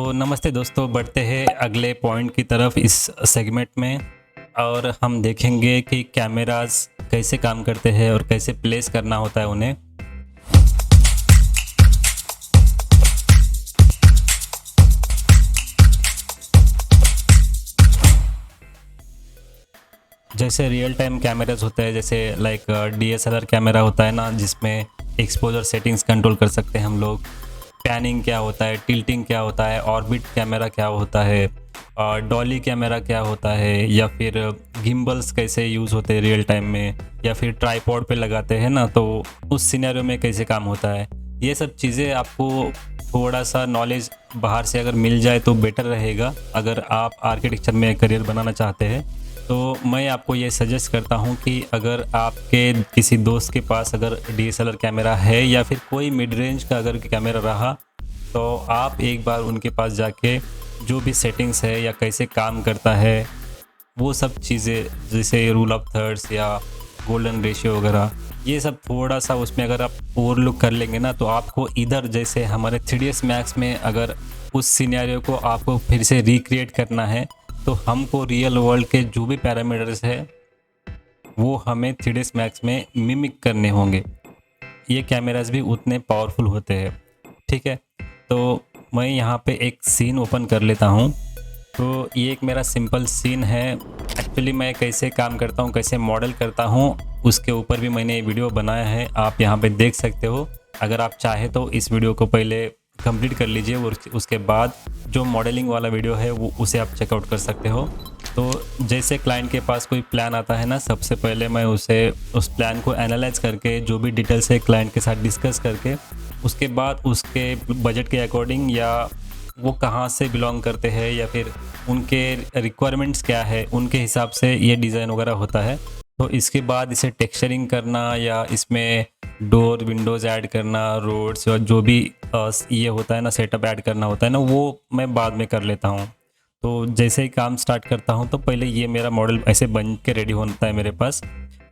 तो नमस्ते दोस्तों, बढ़ते हैं अगले पॉइंट की तरफ इस सेगमेंट में। और हम देखेंगे कि कैमरास कैसे काम करते हैं और कैसे प्लेस करना होता है उन्हें। जैसे रियल टाइम कैमरास होते हैं, जैसे लाइक DSLR कैमरा होता है ना, जिसमें एक्सपोजर सेटिंग्स कंट्रोल कर सकते हैं हम लोग। पैनिंग क्या होता है, टिल्टिंग क्या होता है, ऑर्बिट कैमरा क्या होता है, डॉली कैमरा क्या होता है, या फिर गिम्बल्स कैसे यूज़ होते हैं रियल टाइम में, या फिर ट्राइपॉड पे लगाते हैं ना, तो उस सिनेरियो में कैसे काम होता है। ये सब चीज़ें आपको थोड़ा सा नॉलेज बाहर से अगर मिल जाए तो बेटर रहेगा, अगर आप आर्किटेक्चर में करियर बनाना चाहते हैं। तो मैं आपको ये सजेस्ट करता हूँ कि अगर आपके किसी दोस्त के पास अगर DSLR कैमरा है या फिर कोई मिड रेंज का अगर कैमरा रहा, तो आप एक बार उनके पास जाके जो भी सेटिंग्स है या कैसे काम करता है वो सब चीज़ें, जैसे रूल ऑफ थर्ड्स या गोल्डन रेशियो वगैरह, ये सब थोड़ा सा उसमें अगर आप ओवरलुक कर लेंगे ना, तो आपको इधर जैसे हमारे 3ds Max में अगर उस सिनेरियो को आपको फिर से रिक्रिएट करना है, तो हमको रियल वर्ल्ड के जो भी पैरामीटर्स है वो हमें 3ds Max में मिमिक करने होंगे। ये कैमरास भी उतने पावरफुल होते हैं, ठीक है। तो मैं यहाँ पे एक सीन ओपन कर लेता हूँ। तो ये एक मेरा सिंपल सीन है। एक्चुअली मैं कैसे काम करता हूँ, कैसे मॉडल करता हूँ, उसके ऊपर भी मैंने ये वीडियो बनाया है, आप यहाँ पे देख सकते हो। अगर आप चाहे तो इस वीडियो को पहले कंप्लीट कर लीजिए और उसके बाद जो मॉडलिंग वाला वीडियो है वो उसे आप चेकआउट कर सकते हो। तो जैसे क्लाइंट के पास कोई प्लान आता है ना, सबसे पहले मैं उसे उस प्लान को एनालाइज करके जो भी डिटेल्स है क्लाइंट के साथ डिस्कस करके, उसके बाद उसके बजट के अकॉर्डिंग या वो कहाँ से बिलोंग करते हैं या फिर उनके रिक्वायरमेंट्स क्या है, उनके हिसाब से ये डिज़ाइन वगैरह होता है। तो इसके बाद इसे टेक्सचरिंग करना या इसमें डोर विंडोज़ ऐड करना, रोड्स और जो भी ये होता है ना, सेटअप ऐड करना होता है ना, वो मैं बाद में कर लेता हूँ। तो जैसे ही काम स्टार्ट करता हूँ तो पहले ये मेरा मॉडल ऐसे बन के रेडी होता है मेरे पास।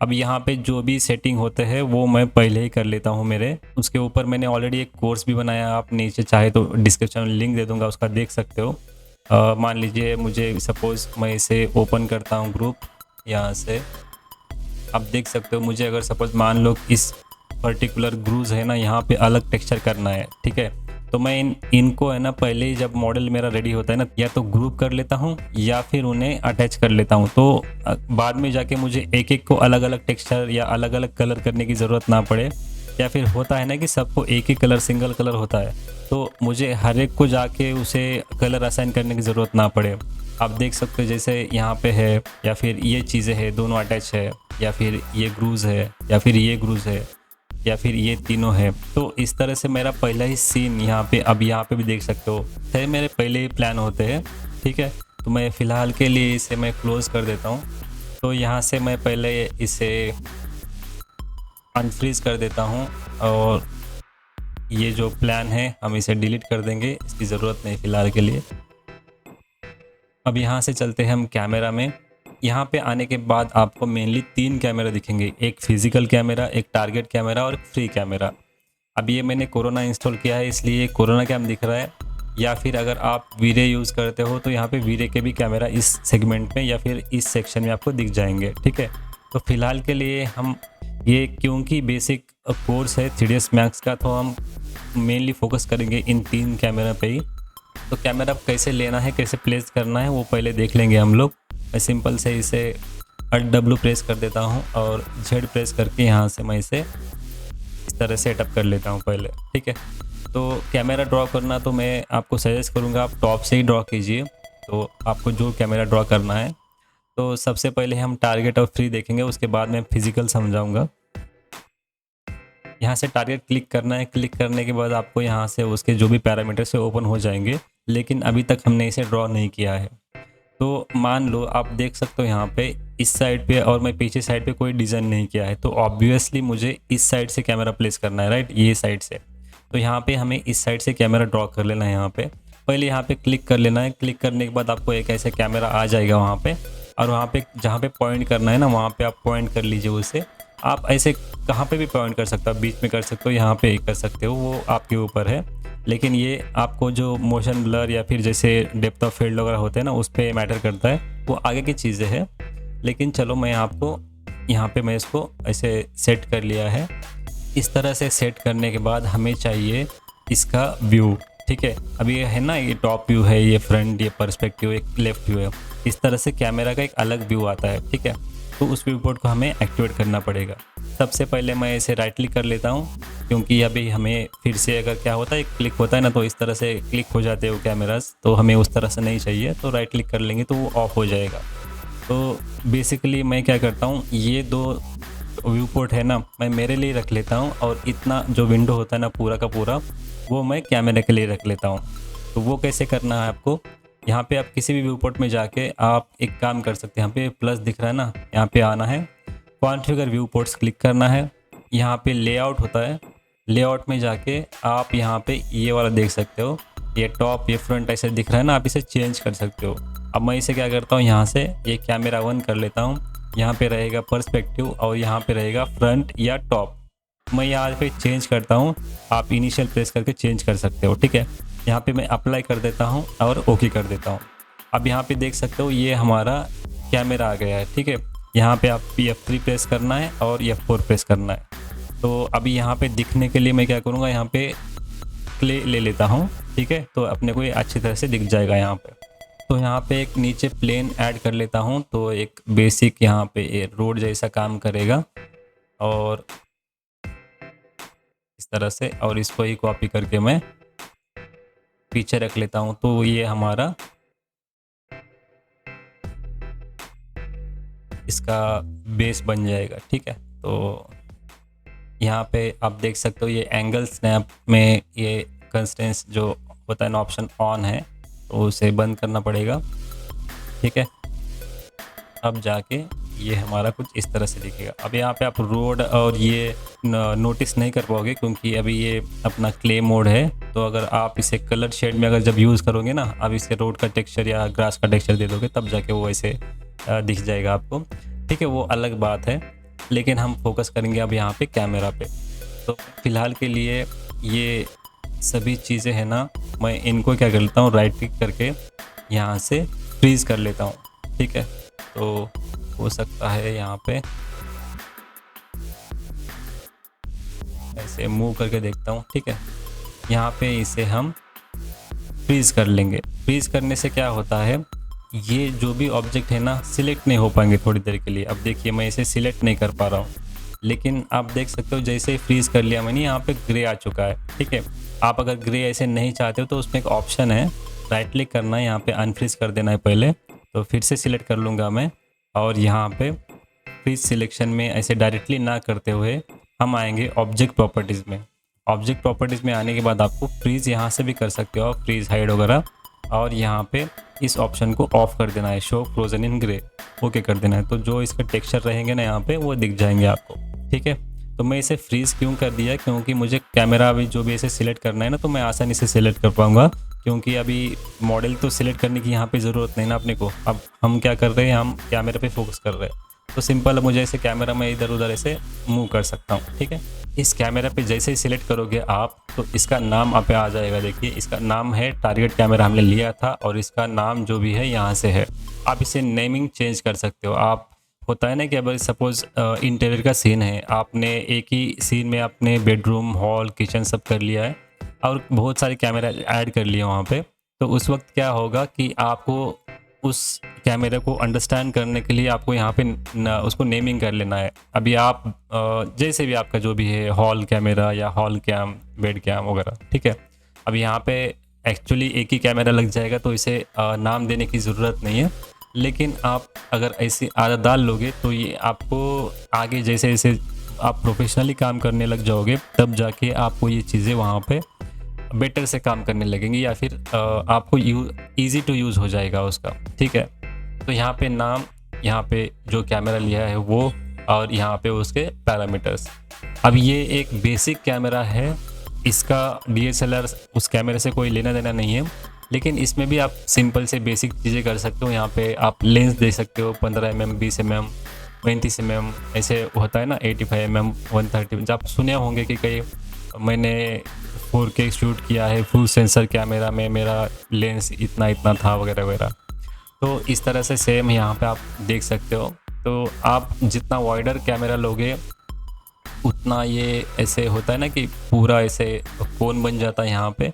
अब यहाँ पे जो भी सेटिंग होते हैं वो मैं पहले ही कर लेता हूँ मेरे। उसके ऊपर मैंने ऑलरेडी एक कोर्स भी बनाया, आप नीचे चाहे तो डिस्क्रिप्शन में लिंक दे दूँगा, उसका देख सकते हो। मान लीजिए मुझे सपोज़ मैं इसे ओपन करता हूँ ग्रुप, यहाँ से आप देख सकते हो। मुझे अगर सपोज़ मान लो इस पर्टिकुलर ग्रूव्स है ना, यहाँ पे अलग टेक्सचर करना है, ठीक है। तो मैं इनको है ना, पहले ही जब मॉडल मेरा रेडी होता है ना, या तो ग्रुप कर लेता हूँ या फिर उन्हें अटैच कर लेता हूँ। तो बाद में जाके मुझे एक एक को अलग अलग टेक्सचर या अलग अलग कलर करने की ज़रूरत ना पड़े। या फिर होता है ना कि सबको एक ही कलर, सिंगल कलर होता है, तो मुझे हर एक को जाके उसे कलर असाइन करने की ज़रूरत ना पड़े। आप देख सकते हो जैसे यहाँ पे है, या फिर ये चीज़ें हैं दोनों अटैच है, या फिर ये ग्रूव्स है, या फिर ये ग्रूव्स है, या फिर ये तीनों है। तो इस तरह से मेरा पहला ही सीन यहाँ पे, अब यहाँ पे भी देख सकते हो, है मेरे पहले ही प्लान होते हैं, ठीक है। तो मैं फ़िलहाल के लिए इसे मैं क्लोज़ कर देता हूँ। तो यहाँ से मैं पहले इसे अनफ्रीज़ कर देता हूँ और ये जो प्लान है हम इसे डिलीट कर देंगे, इसकी ज़रूरत नहीं फ़िलहाल के लिए। अब यहाँ से चलते हैं हम कैमरा में। यहाँ पे आने के बाद आपको मेनली 3 कैमरा दिखेंगे, एक फिजिकल कैमरा, एक टारगेट कैमरा और एक फ्री कैमरा। अब ये मैंने कोरोना इंस्टॉल किया है इसलिए कोरोना कैम दिख रहा है, या फिर अगर आप वीरे यूज़ करते हो तो यहाँ पे वीरे के भी कैमरा इस सेगमेंट में या फिर इस सेक्शन में आपको दिख जाएंगे, ठीक है। तो फिलहाल के लिए हम ये, क्योंकि बेसिक कोर्स है 3ds Max का, तो हम मेनली फोकस करेंगे इन 3 कैमरा पे ही। तो कैमरा कैसे लेना है, कैसे प्लेस करना है, वो पहले देख लेंगे हम लोग। मैं सिंपल से इसे Alt W प्रेस कर देता हूँ और Z प्रेस करके यहाँ से मैं इसे इस तरह सेटअप कर लेता हूँ पहले, ठीक है। तो कैमरा ड्रॉ करना तो मैं आपको सजेस्ट करूँगा आप टॉप से ही ड्रॉ कीजिए। तो आपको जो कैमरा ड्रॉ करना है, तो सबसे पहले हम टारगेट और फ्री देखेंगे, उसके बाद मैं फिजिकल समझाऊँगा। यहाँ से टारगेट क्लिक करना है, क्लिक करने के बाद आपको यहाँ से उसके जो भी पैरामीटर से ओपन हो जाएंगे, लेकिन अभी तक हमने इसे ड्रॉ नहीं किया है। तो मान लो आप देख सकते हो यहाँ पे इस साइड पे, और मैं पीछे साइड पे कोई डिज़ाइन नहीं किया है, तो ऑब्वियसली मुझे इस साइड से कैमरा प्लेस करना है, राइट, ये साइड से। तो यहाँ पे हमें इस साइड से कैमरा ड्रॉ कर लेना है। यहाँ पे पहले यहाँ पे क्लिक कर लेना है। क्लिक करने के बाद आपको एक ऐसे कैमरा आ जाएगा वहाँ पे, और वहाँ पे जहाँ पे पॉइंट करना है ना, वहाँ पे आप पॉइंट कर लीजिए उसे। आप ऐसे कहाँ पे भी पॉइंट कर सकते हो, बीच में कर सकते हो, यहाँ पे कर सकते हो, वो आपके ऊपर है। लेकिन ये आपको जो मोशन ब्लर या फिर जैसे डेप्थ ऑफ फील्ड वगैरह होते हैं ना, उस पे मैटर करता है, वो आगे की चीज़ें हैं। लेकिन चलो मैं आपको यहाँ पे मैं इसको ऐसे सेट कर लिया है। इस तरह से सेट करने के बाद हमें चाहिए इसका व्यू, ठीक है। अब ये है ना, ये टॉप व्यू है, ये फ्रंट, ये पर्सपेक्टिव, एक लेफ्ट व्यू है। इस तरह से कैमरा का एक अलग व्यू आता है, ठीक है। तो उस व्यू पोर्ट को हमें एक्टिवेट करना पड़ेगा। सबसे पहले मैं इसे राइट क्लिक कर लेता हूँ, क्योंकि अभी हमें फिर से अगर क्या होता है, क्लिक होता है ना, तो इस तरह से क्लिक हो जाते हैं वो कैमरास, तो हमें उस तरह से नहीं चाहिए। तो राइट क्लिक कर लेंगे तो वो ऑफ हो जाएगा। तो बेसिकली मैं क्या करता हूँ, ये दो व्यू पोर्ट है ना, मैं मेरे लिए रख लेता हूँ, और इतना जो विंडो होता है ना पूरा का पूरा, वो मैं कैमरे के लिए रख लेता हूँ। तो वो कैसे करना है आपको, यहाँ पे आप किसी भी व्यू पोर्ट में जाके आप एक काम कर सकते हैं। यहाँ पे प्लस दिख रहा है ना, यहाँ पे आना है, कॉन्फ़िगर व्यू पोर्ट्स क्लिक करना है। यहाँ पे लेआउट होता है, लेआउट में जाके आप यहाँ पे ये वाला देख सकते हो, ये टॉप, ये फ्रंट ऐसे दिख रहा है ना, आप इसे चेंज कर सकते हो। अब मैं इसे क्या करता हूँ, यहाँ से ये कैमरा 1 कर लेता हूँ। यहाँ पे रहेगा पर्सपेक्टिव और यहाँ पे रहेगा फ्रंट या टॉप। मैं यहाँ पे चेंज करता हूँ, आप इनिशियल प्रेस करके चेंज कर सकते हो, ठीक है। यहाँ पे मैं अप्लाई कर देता हूँ और ओके कर देता हूँ। अब यहाँ पे देख सकते हो ये हमारा कैमरा आ गया है, ठीक है। यहाँ पे आप F3 प्रेस करना है और F4 प्रेस करना है। तो अभी यहाँ पे दिखने के लिए मैं क्या करूँगा, यहाँ पे क्ले ले लेता हूँ, ठीक है। तो अपने को ये अच्छी तरह से दिख जाएगा यहाँ पे। तो यहाँ पे एक नीचे प्लेन ऐड कर लेता हूँ, तो एक बेसिक यहाँ पे रोड जैसा काम करेगा, और इस तरह से, और इसको ही कॉपी करके मैं पीछे रख लेता हूँ। तो ये हमारा इसका बेस बन जाएगा, ठीक है। तो यहाँ पे आप देख सकते हो ये एंगल स्नैप में ये कंस्ट्रेंट्स जो होता है ना ऑप्शन ऑन है, तो उसे बंद करना पड़ेगा, ठीक है। अब जाके ये हमारा कुछ इस तरह से दिखेगा। अब यहाँ पे आप रोड और ये नोटिस नहीं कर पाओगे, क्योंकि अभी ये अपना क्ले मोड है। तो अगर आप इसे कलर शेड में अगर जब यूज़ करोगे ना, अब इसे रोड का टेक्सचर या ग्रास का टेक्सचर दे दोगे, तब जाके वो ऐसे दिख जाएगा आपको, ठीक है। वो अलग बात है, लेकिन हम फोकस करेंगे अब यहाँ पे कैमरा पे। तो फ़िलहाल के लिए ये सभी चीज़ें हैं ना, मैं इनको क्या कर लेता हूँ, राइट क्लिक करके यहाँ से फ्रीज़ कर लेता हूँ, ठीक है। तो हो सकता है यहाँ पे ऐसे मूव करके देखता हूँ, ठीक है। यहाँ पे इसे हम फ्रीज़ कर लेंगे। फ्रीज़ करने से क्या होता है, ये जो भी ऑब्जेक्ट है ना सिलेक्ट नहीं हो पाएंगे थोड़ी देर के लिए। अब देखिए मैं इसे सिलेक्ट नहीं कर पा रहा हूँ, लेकिन आप देख सकते हो जैसे ही फ्रीज़ कर लिया मैंने, यहाँ पे ग्रे आ चुका है, ठीक है। आप अगर ग्रे ऐसे नहीं चाहते हो तो उसमें एक ऑप्शन है, राइट क्लिक करना है, यहाँ पे अनफ्रीज कर देना है पहले। तो फिर से सिलेक्ट कर लूँगा मैं, और यहाँ पे फ्रीज सिलेक्शन में ऐसे डायरेक्टली ना करते हुए हम आएंगे ऑब्जेक्ट प्रॉपर्टीज़ में। ऑब्जेक्ट प्रॉपर्टीज़ में आने के बाद आपको फ्रीज़ यहाँ से भी कर सकते हो, फ्रीज़ हाइड वगैरह, और यहाँ पे इस ऑप्शन को ऑफ कर देना है, show frozen in grey, okay कर देना है। तो जो इसका टेक्सचर रहेंगे ना यहाँ पे वो दिख जाएंगे आपको, ठीक है। तो मैं इसे फ्रीज़ क्यों कर दिया, क्योंकि मुझे कैमरा अभी जो भी इसे सिलेक्ट करना है ना, तो मैं आसानी से सिलेक्ट कर पाऊँगा, क्योंकि अभी मॉडल तो सिलेक्ट करने की यहाँ पे ज़रूरत नहीं ना अपने को। अब हम क्या कर रहे हैं, हम कैमरे पे फोकस कर रहे हैं। तो सिंपल मुझे ऐसे कैमरा में इधर उधर ऐसे मूव कर सकता हूँ, ठीक है। इस कैमरा पे जैसे ही सिलेक्ट करोगे आप, तो इसका नाम आप पे आ जाएगा। देखिए इसका नाम है, टारगेट कैमरा हमने लिया था, और इसका नाम जो भी है यहाँ से है। आप इसे नेमिंग चेंज कर सकते हो। आप होता है ना कि अगर सपोज़ इंटीरियर का सीन है, आपने एक ही सीन में आपने बेडरूम, हॉल, किचन सब कर लिया है, और बहुत सारे कैमरा ऐड कर लिए वहाँ पे। तो उस वक्त क्या होगा कि आपको उस कैमरे को अंडरस्टैंड करने के लिए आपको यहाँ पे उसको नेमिंग कर लेना है। अभी आप जैसे भी आपका जो भी है, हॉल कैमरा या हॉल कैम, बेड कैम वगैरह, ठीक है। अब यहाँ पे एक्चुअली एक ही कैमरा लग जाएगा, तो इसे नाम देने की ज़रूरत नहीं है। लेकिन आप अगर ऐसी आदत डाल लोगे तो ये आपको आगे जैसे जैसे आप प्रोफेशनली काम करने लग जाओगे, तब जाके आपको ये चीज़ें वहाँ पे बेटर से काम करने लगेंगी, या फिर आपको ईजी टू यूज़ हो जाएगा उसका, ठीक है। तो यहाँ पे नाम, यहाँ पे जो कैमरा लिया है वो, और यहाँ पे उसके पैरामीटर्स। अब ये एक बेसिक कैमरा है, इसका DSLR उस कैमरे से कोई लेना देना नहीं है, लेकिन इसमें भी आप सिंपल से बेसिक चीज़ें कर सकते हो। यहाँ पे आप लेंस दे सकते हो, 15 mm, 20 mm, 35 mm, ऐसे होता है ना, 85 mm, 130, जब आप सुने होंगे कि कई मैंने 4K शूट किया है, फुल सेंसर कैमरा में मेरा लेंस इतना इतना था वगैरह वगैरह। तो इस तरह से सेम यहाँ पे आप देख सकते हो। तो आप जितना वाइडर कैमरा लोगे उतना ये ऐसे होता है ना कि पूरा ऐसे कोन बन जाता है यहाँ पे,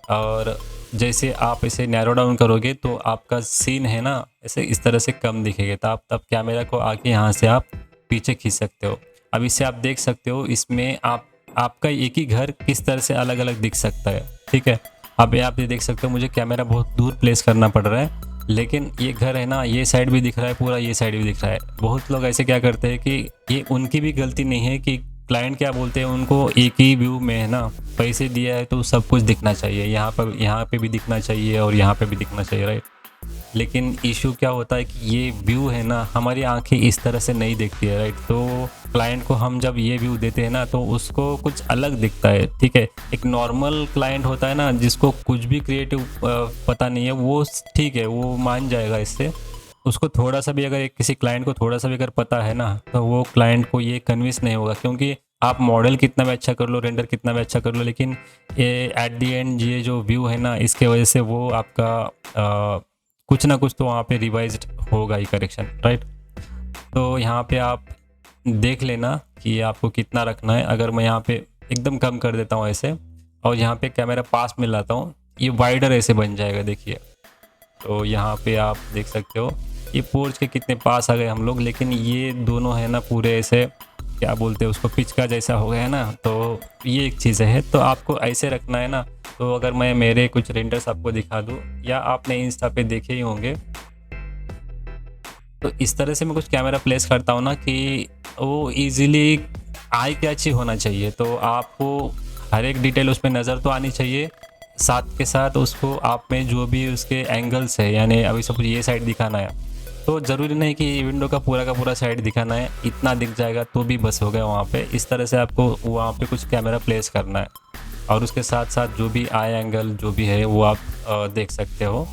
और जैसे आप इसे नैरो डाउन करोगे तो आपका सीन है ना ऐसे इस तरह से कम दिखेगा। तो आप तब कैमरा को आके यहाँ से आप पीछे खींच सकते हो। अब इससे आप देख सकते हो इसमें आपका एक ही घर किस तरह से अलग अलग दिख सकता है, ठीक है। अब आप ये देख सकते हो मुझे कैमरा बहुत दूर प्लेस करना पड़ रहा है, लेकिन ये घर है ना ये साइड भी दिख रहा है पूरा, ये साइड भी दिख रहा है। बहुत लोग ऐसे क्या करते हैं कि ये उनकी भी गलती नहीं है कि क्लाइंट क्या बोलते हैं, उनको एक ही व्यू में है ना पैसे दिया है तो सब कुछ दिखना चाहिए, यहाँ पे भी दिखना चाहिए और यहाँ पे भी दिखना चाहिए, राइट। लेकिन इशू क्या होता है कि ये व्यू है ना हमारी आंखें इस तरह से नहीं देखती है, राइट। तो क्लाइंट को हम जब ये व्यू देते हैं ना तो उसको कुछ अलग दिखता है, ठीक है। एक नॉर्मल क्लाइंट होता है ना जिसको कुछ भी क्रिएटिव पता नहीं है, वो ठीक है वो मान जाएगा इससे। उसको थोड़ा सा भी अगर किसी क्लाइंट को थोड़ा सा भी अगर पता है ना तो वो क्लाइंट को ये कन्विंस नहीं होगा, क्योंकि आप मॉडल कितना भी अच्छा कर लो, रेंडर कितना भी अच्छा कर लो, लेकिन ये एट दी एंड ये जो व्यू है ना इसके वजह से वो आपका कुछ ना कुछ तो वहाँ पे रिवाइज्ड होगा ही करेक्शन, राइट। तो यहाँ पे आप देख लेना कि आपको कितना रखना है। अगर मैं यहाँ पे एकदम कम कर देता हूँ ऐसे और यहाँ पे कैमरा पास में लाता हूँ, ये वाइडर ऐसे बन जाएगा, देखिए। तो यहाँ पे आप देख सकते हो ये पोर्च के कितने पास आ गए हम लोग, लेकिन ये दोनों है ना पूरे ऐसे क्या बोलते हैं उसको पिचका जैसा हो गया है ना। तो ये एक चीज़ है, तो आपको ऐसे रखना है ना। तो अगर मैं मेरे कुछ रेंडर्स आपको दिखा दूँ या आपने इंस्टा पे देखे ही होंगे, तो इस तरह से मैं कुछ कैमरा प्लेस करता हूँ ना कि वो इजीली आई कैची होना चाहिए। तो आपको हर एक डिटेल उसमें नज़र तो आनी चाहिए, साथ के साथ उसको आप में जो भी उसके एंगल्स है, यानी अभी सपोज ये साइड दिखाना है तो ज़रूरी नहीं कि विंडो का पूरा साइड दिखाना है, इतना दिख जाएगा तो भी बस हो गया वहाँ पे। इस तरह से आपको वहाँ पे कुछ कैमरा प्लेस करना है और उसके साथ साथ जो भी आई एंगल जो भी है वो आप देख सकते हो।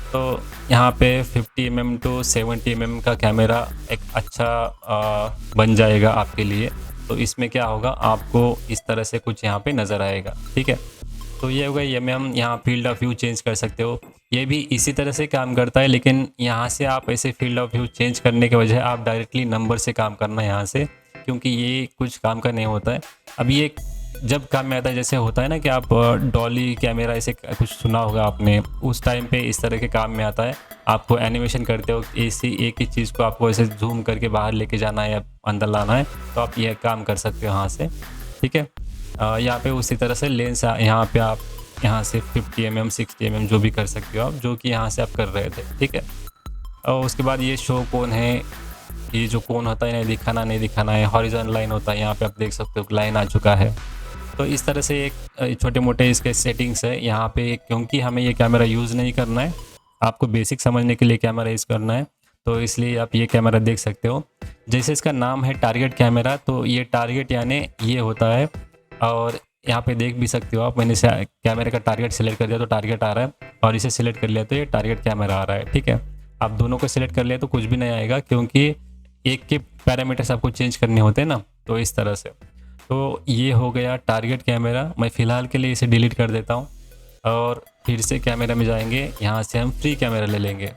तो यहाँ पे 50 mm टू 70 mm का कैमरा एक अच्छा बन जाएगा आपके लिए। तो इसमें क्या होगा आपको इस तरह से कुछ यहाँ पे नज़र आएगा, ठीक है। तो ये हो गया, ये में हम यहाँ फील्ड ऑफ व्यू चेंज कर सकते हो, ये भी इसी तरह से काम करता है। लेकिन यहाँ से आप ऐसे फील्ड ऑफ व्यू चेंज करने के वजह आप डायरेक्टली नंबर से काम करना है यहाँ से, क्योंकि ये कुछ काम का नहीं होता है। अब ये जब काम में आता है, जैसे होता है ना कि आप डॉली कैमरा ऐसे कुछ सुना होगा आपने, उस टाइम पे इस तरह के काम में आता है। आपको एनिमेशन करते हो ऐसी एक ही चीज़ को आपको ऐसे जूम करके बाहर लेके जाना है या अंदर लाना है, तो आप यह काम कर सकते हो यहाँ से, ठीक है। यहाँ पे उसी तरह से लेंस यहाँ पे आप यहाँ से 50 mm 60 mm जो भी कर सकते हो आप, जो कि यहाँ से आप कर रहे थे, ठीक है। और उसके बाद ये शो कोन है, ये जो कोन होता है नहीं दिखाना है, हॉरिजॉन्टल लाइन होता है, यहाँ पे आप देख सकते हो लाइन आ चुका है। तो इस तरह से एक छोटे मोटे इसके सेटिंग्स है यहाँ पे। क्योंकि हमें ये कैमरा यूज़ नहीं करना है, आपको बेसिक समझने के लिए कैमरा यूज़ करना है, तो इसलिए आप ये कैमरा देख सकते हो। जैसे इसका नाम है टारगेट कैमरा, तो ये टारगेट यानी ये होता है। और यहाँ पे देख भी सकते हो आप, मैंने कैमरे का टारगेट सिलेक्ट कर दिया तो टारगेट आ रहा है, और इसे सिलेक्ट कर लिया तो ये टारगेट कैमरा आ रहा है, ठीक है। आप दोनों को सिलेक्ट कर लिया तो कुछ भी नहीं आएगा, क्योंकि एक के पैरामीटर्स आपको चेंज करने होते हैं ना। तो इस तरह से तो ये हो गया टारगेट कैमरा। मैं फ़िलहाल के लिए इसे डिलीट कर देता हूँ और फिर से कैमरा में जाएंगे, यहाँ से हम फ्री कैमरा ले लेंगे।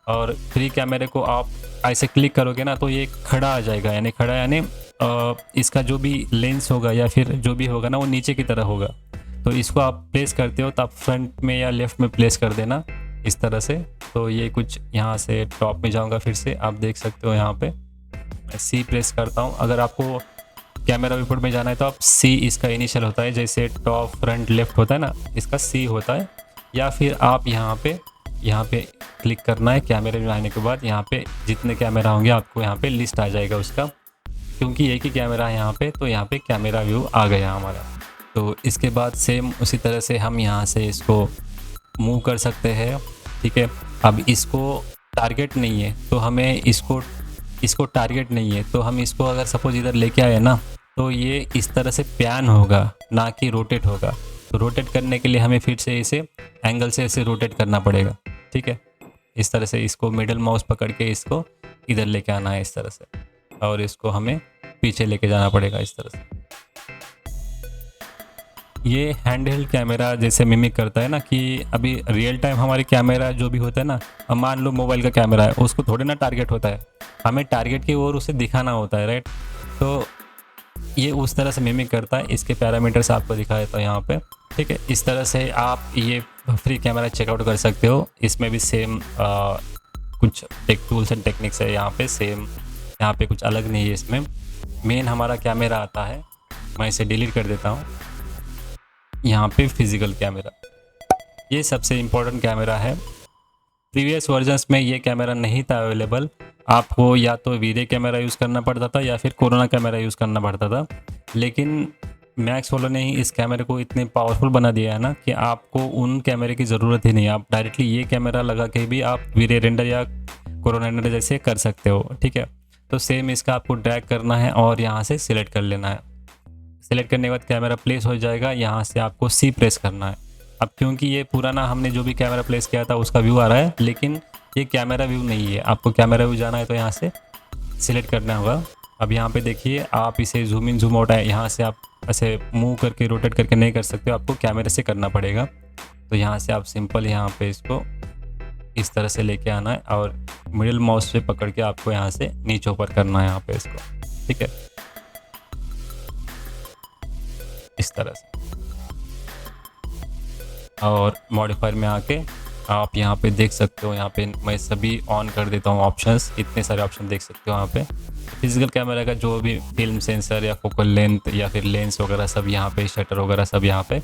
और फ्री कैमरे को आप ऐसे क्लिक करोगे ना तो ये खड़ा आ जाएगा, यानी खड़ा यानी इसका जो भी लेंस होगा या फिर जो भी होगा ना वो नीचे की तरह होगा। तो इसको आप प्लेस करते हो तो आप फ्रंट में या लेफ़्ट में प्लेस कर देना इस तरह से। तो ये कुछ यहाँ से टॉप में जाऊँगा, फिर से आप देख सकते हो यहाँ पे मैं सी प्रेस करता हूँ। अगर आपको कैमरा विपोर्ट में जाना है तो आप सी इसका इनिशियल होता है, जैसे टॉप फ्रंट लेफ़्ट होता है ना, इसका सी होता है। या फिर आप यहाँ पे क्लिक करना है कैमरे में आने के बाद, यहाँ पे जितने कैमरा होंगे आपको यहाँ पे लिस्ट आ जाएगा उसका, क्योंकि एक ही कैमरा है यहाँ पे, तो यहाँ पे कैमरा व्यू आ गया हमारा। तो इसके बाद सेम उसी तरह से हम यहाँ से इसको मूव कर सकते हैं, ठीक है। अब इसको टारगेट नहीं है तो हमें इसको टारगेट नहीं है तो हम इसको अगर सपोज इधर लेके आए ना तो ये इस तरह से पैन होगा, ना कि रोटेट होगा। तो रोटेट करने के लिए हमें फिर से इसे एंगल से ऐसे रोटेट करना पड़ेगा, ठीक है। इस तरह से इसको मिडल माउस पकड़ के इसको इधर लेके आना है इस तरह से, और इसको हमें पीछे लेके जाना पड़ेगा इस तरह से। ये हैंडहेल्ड कैमरा जैसे मिमिक करता है ना कि अभी रियल टाइम हमारे कैमरा जो भी होता है ना, अब मान लो मोबाइल का कैमरा है, उसको थोड़े ना टारगेट होता है, हमें टारगेट की ओर उसे दिखाना होता है, राइट। तो ये उस तरह से मिमिक करता है। इसके पैरामीटर्स आपको दिखा देता हूँ यहाँ पे, ठीक है। इस तरह से आप ये फ्री कैमरा चेकआउट कर सकते हो। इसमें भी सेम कुछ टेक टूल्स एंड टेक्निक्स है यहाँ पे, सेम यहाँ पे कुछ अलग नहीं है। इसमें मेन हमारा कैमरा आता है, मैं इसे डिलीट कर देता हूँ। यहाँ पे फिजिकल कैमरा, ये सबसे इम्पोर्टेंट कैमरा है। प्रीवियस वर्जन्स में ये कैमरा नहीं था अवेलेबल, आपको या तो वीरे कैमरा यूज़ करना पड़ता था या फिर कोरोना कैमरा यूज़ करना पड़ता था। लेकिन मैक्स वालों ने ही इस कैमरे को इतने पावरफुल बना दिया है ना कि आपको उन कैमरे की ज़रूरत ही नहीं। आप डायरेक्टली ये कैमरा लगा के भी आप वीरे रेंडर या कोरोना रेंडर जैसे कर सकते हो, ठीक है। तो सेम इसका आपको ड्रैग करना है और यहाँ से सिलेक्ट कर लेना है। सिलेक्ट करने के बाद कैमरा प्लेस हो जाएगा, यहाँ से आपको सी प्रेस करना है। अब क्योंकि ये पुराना हमने जो भी कैमरा प्लेस किया था उसका व्यू आ रहा है, लेकिन ये कैमरा व्यू नहीं है। आपको कैमरा व्यू जाना है तो यहाँ से सिलेक्ट करना होगा। अब यहाँ पे देखिए, आप इसे जूम इन जूम आउट है, यहाँ से आप ऐसे मूव करके रोटेट करके नहीं कर सकते हो, आपको कैमरे से करना पड़ेगा। तो यहाँ से आप सिंपल यहाँ पे इसको इस तरह से लेके आना है और मिडिल माउस पे पकड़ के आपको यहाँ से नीचे ऊपर करना है यहाँ पे इसको, ठीक है, इस तरह से। और मॉडिफायर में आके आप यहाँ पे देख सकते हो, यहाँ पे मैं सभी ऑन कर देता हूँ ऑप्शंस, इतने सारे ऑप्शन देख सकते हो यहाँ पे। फिजिकल कैमरा का जो भी फिल्म सेंसर या फोकल लेंथ या फिर लेंस वगैरह सब यहाँ पे, शटर वगैरह सब यहाँ पे।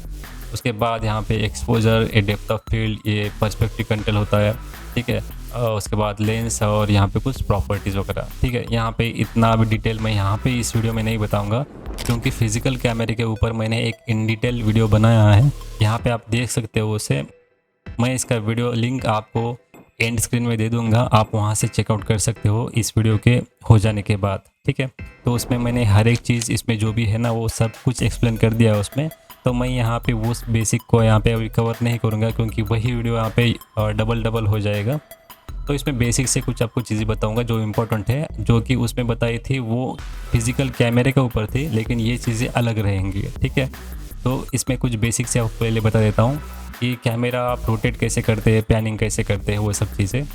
उसके बाद यहाँ पे एक्सपोजर, ये डेप्थ ऑफ फील्ड, ये पर्सपेक्टिव कंट्रोल होता है, ठीक है। उसके बाद लेंस और यहाँ पे कुछ प्रॉपर्टीज़ वगैरह, ठीक है। यहाँ पे इतना अभी डिटेल मैं यहाँ पे इस वीडियो में नहीं बताऊँगा, क्योंकि फिजिकल कैमरे के ऊपर मैंने एक इन डिटेल वीडियो बनाया है, यहाँ पे आप देख सकते हो उसे। मैं इसका वीडियो लिंक आपको एंड स्क्रीन में दे दूंगा, आप वहाँ से चेकआउट कर सकते हो इस वीडियो के हो जाने के बाद, ठीक है। तो उसमें मैंने हर एक चीज़ इसमें जो भी है ना वो सब कुछ एक्सप्लेन कर दिया है उसमें। तो मैं यहाँ पे वो बेसिक को यहाँ पे अभी कवर नहीं करूँगा, क्योंकि वही वीडियो यहाँ पे डबल हो जाएगा। तो इसमें बेसिक से कुछ आपको चीज़ें बताऊँगा जो इम्पोर्टेंट है, जो कि उसमें बताई थी वो फिजिकल कैमरे के ऊपर थी, लेकिन ये चीज़ें अलग रहेंगी, ठीक है। तो इसमें कुछ बेसिक से आपको पहले बता देता हूँ कि कैमरा आप रोटेट कैसे करते हैं, पैनिंग कैसे करते हैं, वो सब चीज़ें।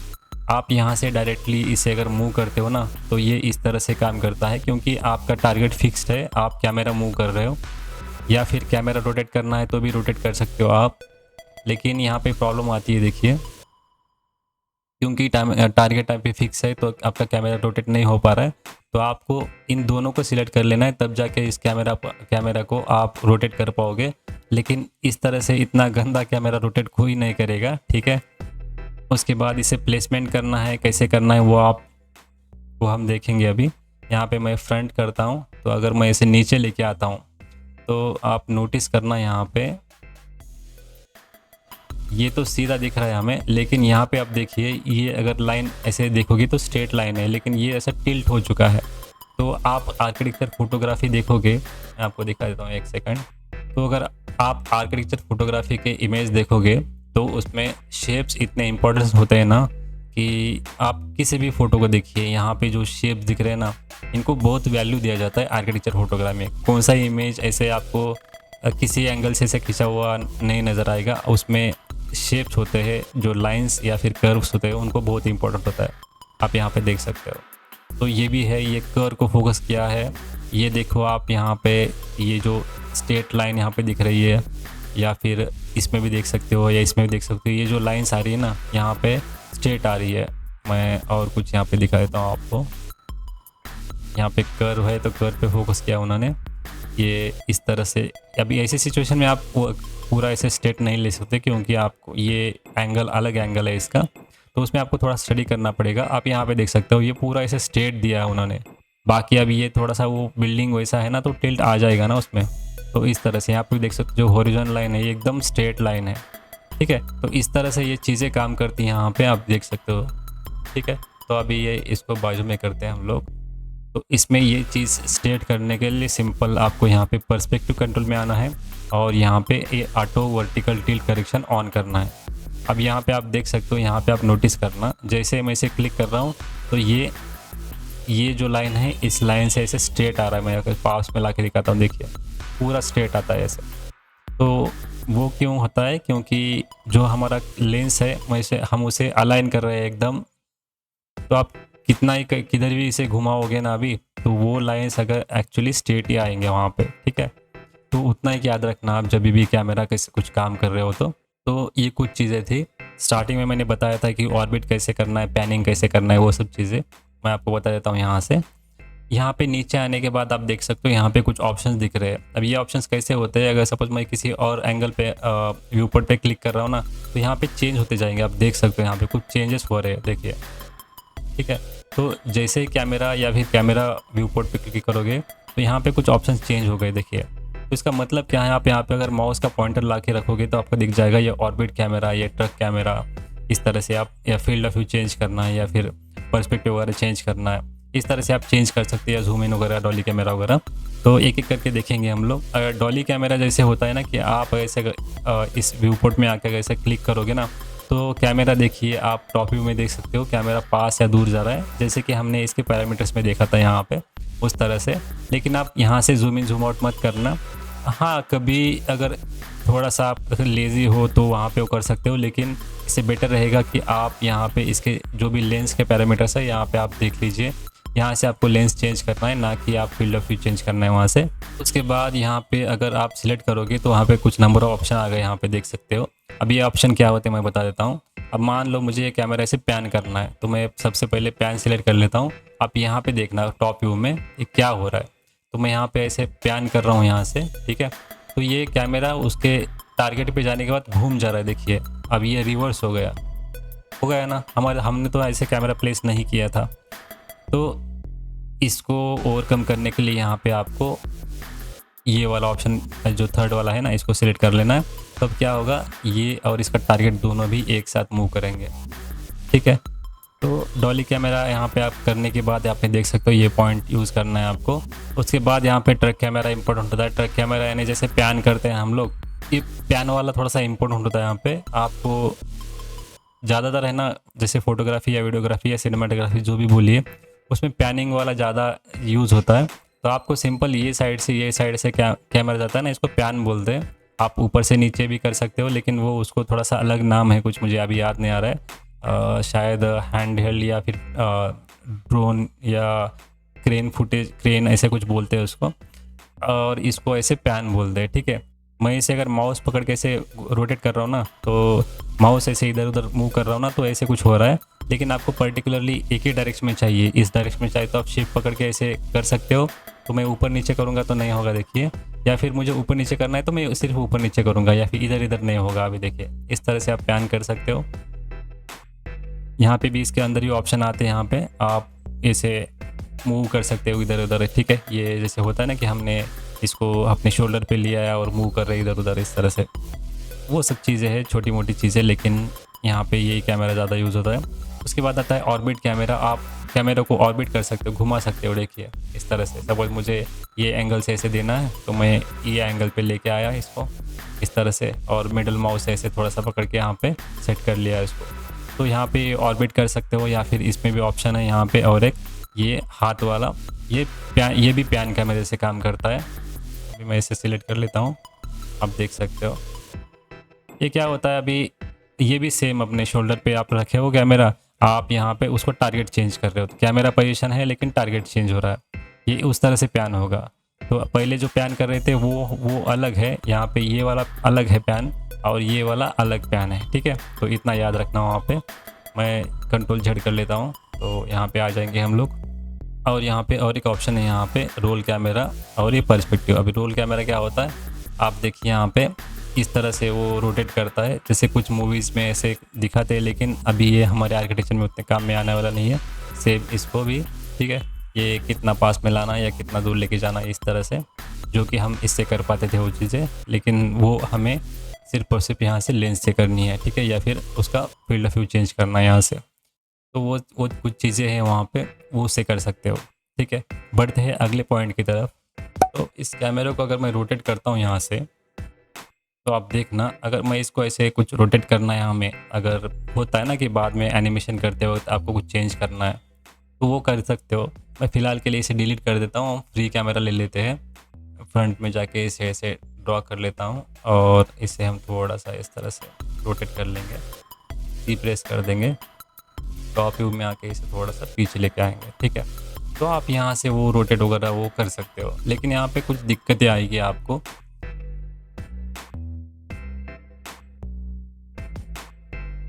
आप यहाँ से डायरेक्टली इसे अगर मूव करते हो ना तो ये इस तरह से काम करता है, क्योंकि आपका टारगेट फिक्स्ड है, आप कैमरा मूव कर रहे हो। या फिर कैमरा रोटेट करना है तो भी रोटेट कर सकते हो आप, लेकिन यहाँ पे प्रॉब्लम आती है, देखिए, क्योंकि टारगेट टाइम पे फिक्स है तो आपका कैमरा रोटेट नहीं हो पा रहा है। तो आपको इन दोनों को सिलेक्ट कर लेना है, तब जाके इस कैमरा को आप रोटेट कर पाओगे। लेकिन इस तरह से इतना गंदा कैमरा रोटेट कोई नहीं करेगा, ठीक है। उसके बाद इसे प्लेसमेंट करना है, कैसे करना है वो हम देखेंगे अभी। यहाँ पे मैं फ्रंट करता हूँ, तो अगर मैं इसे नीचे लेके आता हूँ तो आप नोटिस करना यहाँ पे ये तो सीधा दिख रहा है हमें, लेकिन यहाँ पे आप देखिए, ये अगर लाइन ऐसे देखोगे तो स्ट्रेट लाइन है, लेकिन ये ऐसा टिल्ट हो चुका है। तो आप आर्किटेक्चर फोटोग्राफी देखोगे, मैं आपको दिखा देता हूँ एक सेकंड। तो अगर आप आर्किटेक्चर फोटोग्राफी के इमेज देखोगे तो उसमें शेप्स इतने इंपॉर्टेंस होते हैं ना कि आप किसी भी फ़ोटो को देखिए, यहाँ पे जो शेप्स दिख रहे हैं ना, इनको बहुत वैल्यू दिया जाता है आर्किटेक्चर फोटोग्राफी में। कौन सा इमेज ऐसे आपको किसी एंगल से खींचा हुआ नहीं नज़र आएगा, उसमें शेप्स होते हैं, जो लाइंस या फिर कर्व्स होते हैं, उनको बहुत इंपॉर्टेंट होता है। आप यहाँ पे देख सकते हो। तो ये भी है, ये कर्व को फोकस किया है। ये देखो आप यहाँ पे, ये जो स्ट्रेट लाइन यहाँ पे दिख रही है, या फिर इसमें भी देख सकते हो या इसमें भी देख सकते हो, ये जो लाइंस आ रही है ना यहाँ पे स्ट्रेट आ रही है। मैं और कुछ यहाँ पे दिखा देता हूँ आपको। यहाँ पे कर्व है तो कर्व पे फोकस किया उन्होंने, ये इस तरह से। अभी ऐसी सिचुएशन में आप पूरा ऐसे स्ट्रेट नहीं ले सकते, क्योंकि आपको ये एंगल अलग एंगल है इसका, तो उसमें आपको थोड़ा स्टडी करना पड़ेगा। आप यहाँ पे देख सकते हो, ये पूरा ऐसे स्ट्रेट दिया है उन्होंने। बाकी अब ये थोड़ा सा वो बिल्डिंग वैसा है ना, तो टिल्ट आ जाएगा ना उसमें। तो इस तरह से यहाँ पे देख सकते हो, जो हॉरिजॉन्टल लाइन है ये एकदम स्ट्रेट लाइन है, ठीक है। तो इस तरह से ये चीज़ें काम करती हैं, यहाँ पे आप देख सकते हो, ठीक है। तो अभी ये इसको बाजू में करते हैं हम लोग। तो इसमें ये चीज़ स्ट्रेट करने के लिए सिंपल आपको यहाँ पे पर्सपेक्टिव कंट्रोल में आना है और यहाँ पे ये auto vertical tilt correction on करना है। अब यहाँ पे आप देख सकते हो, यहाँ पे आप नोटिस करना, जैसे मैं इसे क्लिक कर रहा हूँ तो ये जो लाइन है इस लाइन से ऐसे स्ट्रेट आ रहा है। मैं अगर पास में ला के दिखाता हूँ, देखिए पूरा स्ट्रेट आता है ऐसे। तो वो क्यों होता है? क्योंकि जो हमारा लेंस है वैसे हम उसे अलाइन कर रहे हैं एकदम। तो आप कितना ही किधर भी इसे घुमाओगे ना अभी, तो वो लाइन्स अगर एक्चुअली स्ट्रेट ही आएंगे वहाँ पे, ठीक है। तो उतना ही याद रखना आप जब भी कैमरा कैसे कुछ काम कर रहे हो तो ये कुछ चीज़ें थी। स्टार्टिंग में मैंने बताया था कि ऑर्बिट कैसे करना है, पैनिंग कैसे करना है, वो सब चीज़ें मैं आपको बता देता हूँ यहाँ से। यहाँ पे नीचे आने के बाद आप देख सकते हो यहाँ पे कुछ ऑप्शंस दिख रहे हैं। अब ये ऑप्शंस कैसे होते हैं? अगर सपोज मैं किसी और एंगल पे व्यू पोर्ट पे क्लिक कर रहा हूँ ना, तो यहाँ पे चेंज होते जाएंगे। आप देख सकते हो यहाँ पे कुछ चेंजेस हो रहे हैं, देखिए, ठीक है। तो जैसे ही कैमरा या फिर कैमरा व्यू पोर्ट पे क्लिक करोगे तो यहाँ पे कुछ ऑप्शन चेंज हो गए, देखिए। तो इसका मतलब क्या है? आप यहाँ पे अगर माउस का पॉइंटर ला के रखोगे तो आपको दिख जाएगा ये ऑर्बिट कैमरा, ये ट्रक कैमरा। इस तरह से आप या फील्ड ऑफ व्यू चेंज करना है या फिर पर्सपेक्टिव वगैरह चेंज करना है, इस तरह से आप चेंज कर सकते हैं, या जूम इन वगैरह, डॉली कैमरा वगैरह। तो एक एक करके देखेंगे हम लोग। अगर डॉली कैमरा जैसे होता है ना कि आप ऐसे इस व्यू पोर्ट में आकर ऐसे क्लिक करोगे ना, तो कैमरा देखिए आप टॉप व्यू में देख सकते हो कैमरा पास या दूर जा रहा है, जैसे कि हमने इसके पैरामीटर्स में देखा था यहाँ पे, उस तरह से। लेकिन आप यहाँ से जूम इन जूम आउट मत करना। हाँ, कभी अगर थोड़ा सा आप लेज़ी हो तो वहाँ पे वो कर सकते हो, लेकिन इससे बेटर रहेगा कि आप यहाँ पे इसके जो भी लेंस के पैरामीटर्स है यहाँ पे आप देख लीजिए। यहाँ से आपको लेंस चेंज करना है, ना कि आप फील्ड ऑफ व्यू चेंज करना है वहाँ से। उसके बाद यहाँ पे अगर आप सिलेक्ट करोगे तो वहाँ पे कुछ नंबर ऑफ ऑप्शन आ गए, यहाँ पे देख सकते हो। अब ये ऑप्शन क्या होते हैं मैं बता देता हूँ। अब मान लो मुझे ये कैमरा ऐसे पैन करना है, तो मैं सबसे पहले पैन सिलेक्ट कर लेता हूँ। आप यहाँ पे देखना टॉप व्यू में ये क्या हो रहा है। तो मैं यहाँ पे ऐसे पैन कर रहा हूँ यहाँ से, ठीक है। तो ये कैमरा उसके टारगेट पे जाने के बाद घूम जा रहा है, देखिए। अब ये रिवर्स हो गया ना। हमने तो ऐसे कैमरा प्लेस नहीं किया था। तो इसको ओवरकम करने के लिए यहाँ पे आपको ये वाला ऑप्शन जो थर्ड वाला है ना, इसको सिलेक्ट कर लेना है। तब क्या होगा, ये और इसका टारगेट दोनों भी एक साथ मूव करेंगे, ठीक है। तो डॉली कैमरा यहाँ पे आप करने के बाद यहाँ पे देख सकते हो ये पॉइंट यूज़ करना है आपको। उसके बाद यहाँ पे ट्रक कैमरा इंपॉर्टेंट होता है। ट्रक कैमरा यानी जैसे पैन करते हैं हम लोग, ये पैन वाला थोड़ा सा इंपॉर्टेंट होता है। यहाँ पे आपको ज़्यादातर है ना, जैसे फोटोग्राफी या वीडियोग्राफी या सिनेमाटोग्राफी जो भी बोलिए, उसमें पैनिंग वाला ज़्यादा यूज़ होता है। तो आपको सिंपल ये साइड से कैमरा जाता है ना, इसको पैन बोलते हैं। आप ऊपर से नीचे भी कर सकते हो, लेकिन वो उसको थोड़ा सा अलग नाम है कुछ, मुझे अभी याद नहीं आ रहा है। शायद हैंड हेल्ड या फिर ड्रोन या क्रेन ऐसे कुछ बोलते हैं उसको, और इसको ऐसे पैन बोलते हैं, ठीक है। मैं इसे अगर माउस पकड़ के ऐसे रोटेट कर रहा हूँ ना, तो माउस ऐसे इधर उधर मूव कर रहा हूँ ना, तो ऐसे कुछ हो रहा है। लेकिन आपको पर्टिकुलरली एक ही डायरेक्शन में चाहिए, इस डायरेक्शन में चाहिए तो आप शिफ्ट पकड़ के ऐसे कर सकते हो। तो मैं ऊपर नीचे करूँगा तो नहीं होगा, देखिए। या फिर मुझे ऊपर नीचे करना है तो मैं सिर्फ ऊपर नीचे करूँगा, या फिर इधर इधर नहीं होगा। अभी देखिए इस तरह से आप पैन कर सकते हो। यहाँ पे भी इसके अंदर ही ऑप्शन आते हैं, यहाँ पे आप इसे मूव कर सकते हो इधर उधर, ठीक है। ये जैसे होता है ना कि हमने इसको अपने शोल्डर पे लिया है और मूव कर रहे हैं इधर उधर, इस तरह से। वो सब चीज़ें हैं, छोटी मोटी चीज़ें, लेकिन यहाँ पे यही कैमरा ज़्यादा यूज़ होता है। उसके बाद आता है ऑर्बिट कैमरा। आप कैमरा को ऑर्बिट कर सकते हो, घुमा सकते हो, देखिए इस तरह से। सपोज मुझे ये एंगल से ऐसे देना है, तो मैं ये एंगल पे लेके आया इसको इस तरह से, और मिडल माउस से ऐसे थोड़ा सा पकड़ के यहाँ पे सेट कर लिया इसको। तो यहाँ पे ऑर्बिट कर सकते हो, या फिर इसमें भी ऑप्शन है यहाँ पे, और एक ये हाथ वाला, ये भी पैन कैमरे से काम करता है। अभी मैं इसे सिलेक्ट कर लेता हूँ, आप देख सकते हो। ये क्या होता है, अभी ये भी सेम अपने शोल्डर पे आप रखे हो कैमरा, आप यहाँ पे उसको टारगेट चेंज कर रहे हो। तो कैमरा पोजीशन है लेकिन टारगेट चेंज हो रहा है, ये उस तरह से पैन होगा। तो पहले जो पैन कर रहे थे वो अलग है, यहाँ पे ये वाला अलग है पैन, और ये वाला अलग पैन है, ठीक है। तो इतना याद रखना वहाँ पे। मैं कंट्रोल Z कर लेता हूँ, तो यहाँ पे आ जाएंगे हम लोग। और यहाँ पे और एक ऑप्शन है यहाँ पे रोल कैमरा और ये पर्सपेक्टिव। अभी रोल कैमरा क्या होता है, आप देखिए यहाँ पे इस तरह से वो रोटेट करता है, जैसे कुछ मूवीज़ में ऐसे दिखाते हैं, लेकिन अभी ये हमारे आर्किटेक्चर में उतने काम में आने वाला नहीं है। सेम इसको भी, ठीक है, ये कितना पास में लाना या कितना दूर लेके जाना, इस तरह से, जो कि हम इससे कर पाते थे वो चीज़ें, लेकिन वो हमें सिर्फ और सिर्फ यहाँ से लेंस से करनी है, ठीक है, या फिर उसका फील्ड ऑफ व्यू चेंज करना है यहाँ से। तो वो कुछ चीज़ें हैं वहाँ पे, वो उससे कर सकते हो, ठीक है। बढ़ते हैं अगले पॉइंट की तरफ। तो इस कैमरे को अगर मैं रोटेट करता हूँ यहाँ से, तो आप देखना, अगर मैं इसको ऐसे कुछ रोटेट करना है हमें, अगर होता है ना कि बाद में एनिमेशन करते वक्त आपको कुछ चेंज करना है, तो वो कर सकते हो। मैं फ़िलहाल के लिए इसे डिलीट कर देता हूँ, फ्री कैमरा ले लेते हैं। फ्रंट में जाके इसे ऐसे ड्रॉ कर लेता हूँ और इसे हम थोड़ा सा इस तरह से रोटेट कर लेंगे, सी प्रेस कर देंगे, टॉप व्यू में आके इसे थोड़ा सा पीछे लेके आएंगे, ठीक है। तो आप यहाँ से वो रोटेट वगैरह वो कर सकते हो, लेकिन यहाँ पे कुछ दिक्कतें आएगी आपको।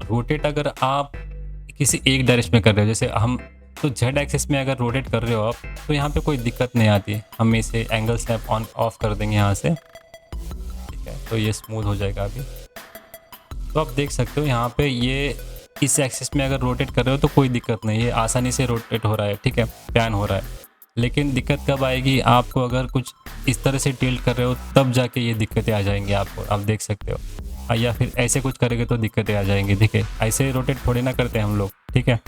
रोटेट अगर आप किसी एक डायरेक्शन में कर रहे हो, जैसे हम तो जेड एक्सिस में अगर रोटेट कर रहे हो आप, तो यहाँ पे कोई दिक्कत नहीं आती। हम इसे एंगल स्नैप ऑन ऑफ कर देंगे यहाँ से, ठीक है। तो ये स्मूथ हो जाएगा अभी। तो आप देख सकते हो यहाँ पे ये इस एक्सिस में अगर रोटेट कर रहे हो तो कोई दिक्कत नहीं है, आसानी से रोटेट हो रहा है, ठीक है, पैन हो रहा है। लेकिन दिक्कत कब आएगी आपको, अगर कुछ इस तरह से टिल्ट कर रहे हो तब जाके ये दिक्कतें आ जाएंगी आपको, आप देख सकते हो। या फिर ऐसे कुछ करेंगे तो दिक्कतें आ जाएंगी, ठीक है। ऐसे रोटेट थोड़ी ना करते हम लोग, ठीक है।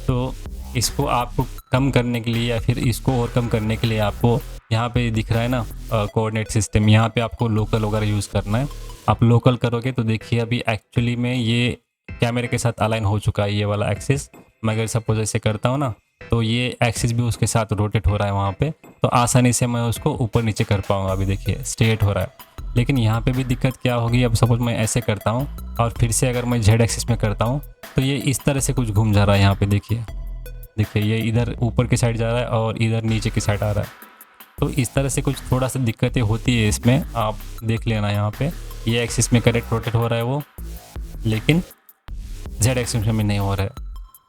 तो इसको आपको कम करने के लिए या फिर इसको और कम करने के लिए आपको यहाँ पे दिख रहा है ना कोऑर्डिनेट सिस्टम, यहाँ पे आपको लोकल वगैरह यूज़ करना है। आप लोकल करोगे तो देखिए अभी एक्चुअली में ये कैमरे के साथ अलाइन हो चुका है, ये वाला एक्सिस। मैं अगर सपोज ऐसे करता हूँ ना, तो ये एक्सिस भी उसके साथ रोटेट हो रहा है वहाँ पे, तो आसानी से मैं उसको ऊपर नीचे कर पाऊँगा। अभी देखिए स्ट्रेट हो रहा है। लेकिन यहाँ पे भी दिक्कत क्या होगी, अब सपोज मैं ऐसे करता हूँ और फिर से अगर मैं जेड एक्सिस में करता हूँ तो ये इस तरह से कुछ घूम जा रहा है। यहाँ पे देखिए ये इधर ऊपर की साइड जा रहा है और इधर नीचे की साइड आ रहा है। तो इस तरह से कुछ थोड़ा सा दिक्कतें होती है इसमें, आप देख लेना। यहाँ पे ये एक्सिस में करेक्ट रोटेट हो रहा है वो, लेकिन जेड एक्सिस में नहीं हो रहा है,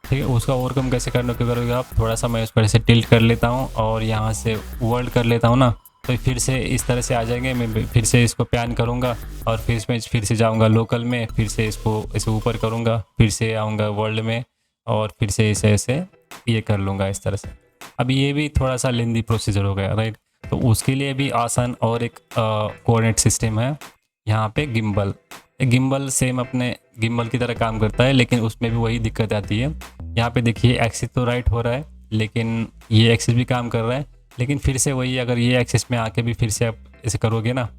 ठीक है। उसका ओवरकम कैसे करने को करोगे आप, थोड़ा सा मैं उसको ऐसे टिल्ट कर लेता हूँ और यहाँ से वर्ल्ड कर लेता हूँ ना, तो फिर से इस तरह से आ जाएंगे। मैं फिर से इसको पैन करूँगा और फिर से जाऊँगा लोकल में, फिर से इसको ऐसे ऊपर करूँगा, फिर से आऊँगा वर्ल्ड में और फिर से इसे ऐसे ये कर लूँगा इस तरह से। अब ये भी थोड़ा सा लेंदी प्रोसीजर हो गया, राइट। तो उसके लिए भी आसान और एक कोऑर्डिनेट सिस्टम है यहाँ पे, गिम्बल। गिम्बल सेम अपने गिम्बल की तरह काम करता है, लेकिन उसमें भी वही दिक्कत आती है। यहाँ पे देखिए एक्सिस तो राइट हो रहा है, लेकिन ये एक्सिस भी काम कर रहा है, लेकिन फिर से वही, अगर ये एक्सिस में आके भी फिर से आप ऐसे करोगे ना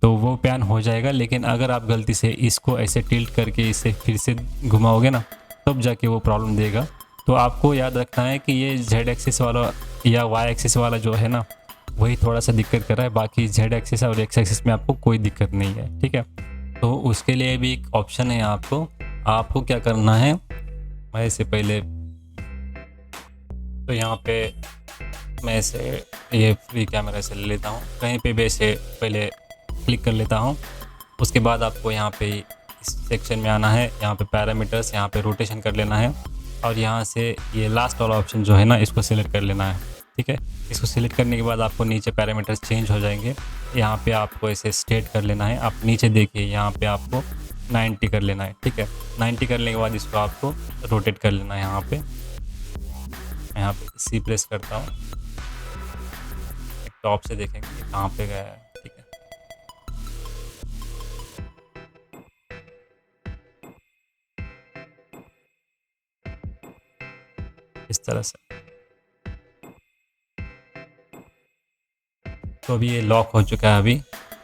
तो वो पैन हो जाएगा। लेकिन अगर आप गलती से इसको ऐसे टिल्ट करके इसे फिर से घुमाओगे ना, तब जाके वो प्रॉब्लम देगा। तो आपको याद रखना है कि ये जेड एक्सिस वाला या वाई एक्सिस वाला जो है ना, वही थोड़ा सा दिक्कत कर रहा है। बाकी जेड एक्सिस और एक्स एक्सिस में आपको कोई दिक्कत नहीं है, ठीक है। तो उसके लिए भी एक ऑप्शन है आपको क्या करना है। मैं इससे पहले तो यहाँ पे मैं इसे ये फ्री कैमरा से ले लेता हूँ, कहीं पे भी इसे पहले क्लिक कर लेता हूँ। उसके बाद आपको यहाँ पे इस सेक्शन में आना है, यहाँ पे पैरामीटर्स, यहाँ पे रोटेशन कर लेना है और यहाँ से ये लास्ट वाला ऑप्शन जो है ना, इसको सिलेक्ट कर लेना है, ठीक है। इसको सिलेक्ट करने के बाद आपको नीचे पैरामीटर्स चेंज हो जाएंगे। यहाँ पे आपको इसे स्ट्रेट कर लेना है। आप नीचे देखिए यहाँ पे आपको 90 कर लेना है, ठीक है। 90 करने के बाद इसको आपको रोटेट कर लेना है। यहाँ पे सी प्रेस करता हूँ, टॉप से देखेंगे कहाँ पे गया है, ठीक है। इस तरह से तो अभी ये लॉक हो चुका है अभी,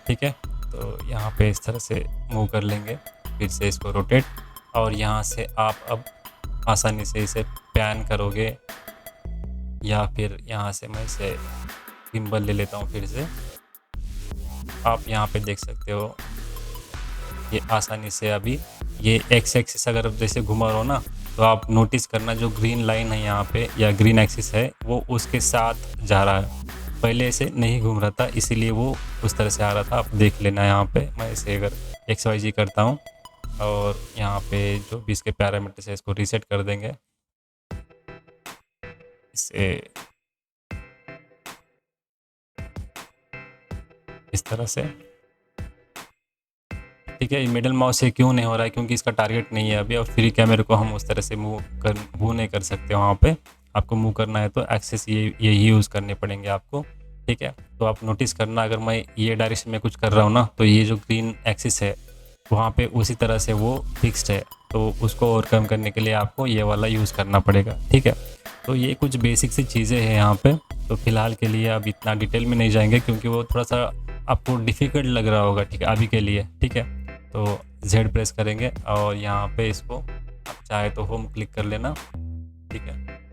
ठीक है। तो यहाँ पे इस तरह से मूव कर लेंगे, फिर से इसको रोटेट, और यहाँ से आप अब आसानी से इसे पैन करोगे, या फिर यहाँ से मैं इसे गिम्बल ले लेता हूँ फिर से। आप यहाँ पे देख सकते हो ये आसानी से अभी ये एक्स एक्सिस अगर जैसे घुमा रहा हो ना, तो आप नोटिस करना जो ग्रीन लाइन है यहाँ पे या ग्रीन एक्सिस है वो उसके साथ जा रहा है। पहले ऐसे नहीं घूम रहा था, इसीलिए वो उस तरह से आ रहा था। आप देख लेना यहाँ पे मैं इसे अगर XYZ करता हूँ और यहाँ पे जो भी इसके पैरामीटर्स है इसको रीसेट कर देंगे, इसे इस तरह से, ठीक है। मिडिल माउस से क्यों नहीं हो रहा है, क्योंकि इसका टारगेट नहीं है अभी, और फ्री कैमरे को हम उस तरह से मूव नहीं कर सकते। वहाँ पे आपको मूव करना है तो एक्सेस यही यूज़ करने पड़ेंगे आपको, ठीक है। तो आप नोटिस करना, अगर मैं ये डायरेक्शन में कुछ कर रहा हूँ ना, तो ये जो ग्रीन एक्सिस है वहाँ पे उसी तरह से वो फिक्स्ड है, तो उसको ओवरकम करने के लिए आपको ये वाला यूज़ करना पड़ेगा, ठीक है। तो ये कुछ बेसिक सी चीज़ें हैं यहाँ पे। तो फिलहाल के लिए अब इतना डिटेल में नहीं जाएंगे, क्योंकि वो थोड़ा सा आपको डिफ़िकल्ट लग रहा होगा, ठीक है, अभी के लिए, ठीक है। तो Z प्रेस करेंगे और यहाँ पे इसको आप चाहे तो होम क्लिक कर लेना, ठीक है।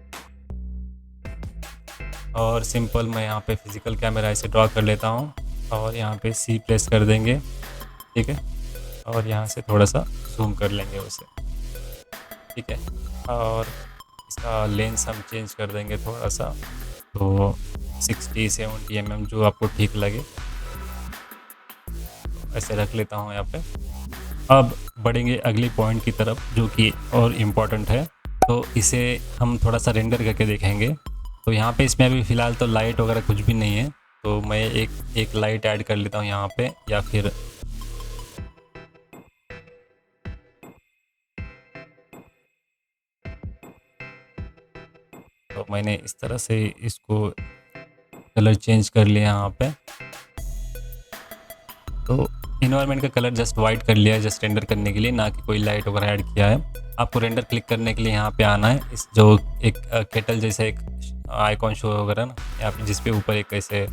और सिंपल मैं यहाँ पे फिज़िकल कैमरा ऐसे ड्रॉ कर लेता हूँ और यहाँ पे सी प्रेस कर देंगे, ठीक है। और यहाँ से थोड़ा सा जूम कर लेंगे उसे, ठीक है। और इसका लेंस हम चेंज कर देंगे थोड़ा सा, तो 60-70 mm जो आपको ठीक लगे ऐसे रख लेता हूँ यहाँ पे। अब बढ़ेंगे अगली पॉइंट की तरफ जो कि और इम्पॉर्टेंट है, तो इसे हम थोड़ा सा रेंडर करके देखेंगे। तो यहाँ पे इसमें अभी फ़िलहाल तो लाइट वगैरह कुछ भी नहीं है, तो मैं एक लाइट ऐड कर लेता हूँ यहाँ पे, या फिर तो मैंने इस तरह से इसको कलर चेंज कर लिया यहाँ पे। तो इन्वायरमेंट का कलर जस्ट वाइट कर लिया है, जस्ट रेंडर करने के लिए, ना कि कोई लाइट वगैरह ऐड किया है। आपको रेंडर क्लिक करने के लिए यहाँ पे आना है, इस जो एक केटल जैसा एक आइकॉन शो वगैरह ना, यहाँ पे जिस पे ऊपर एक ऐसे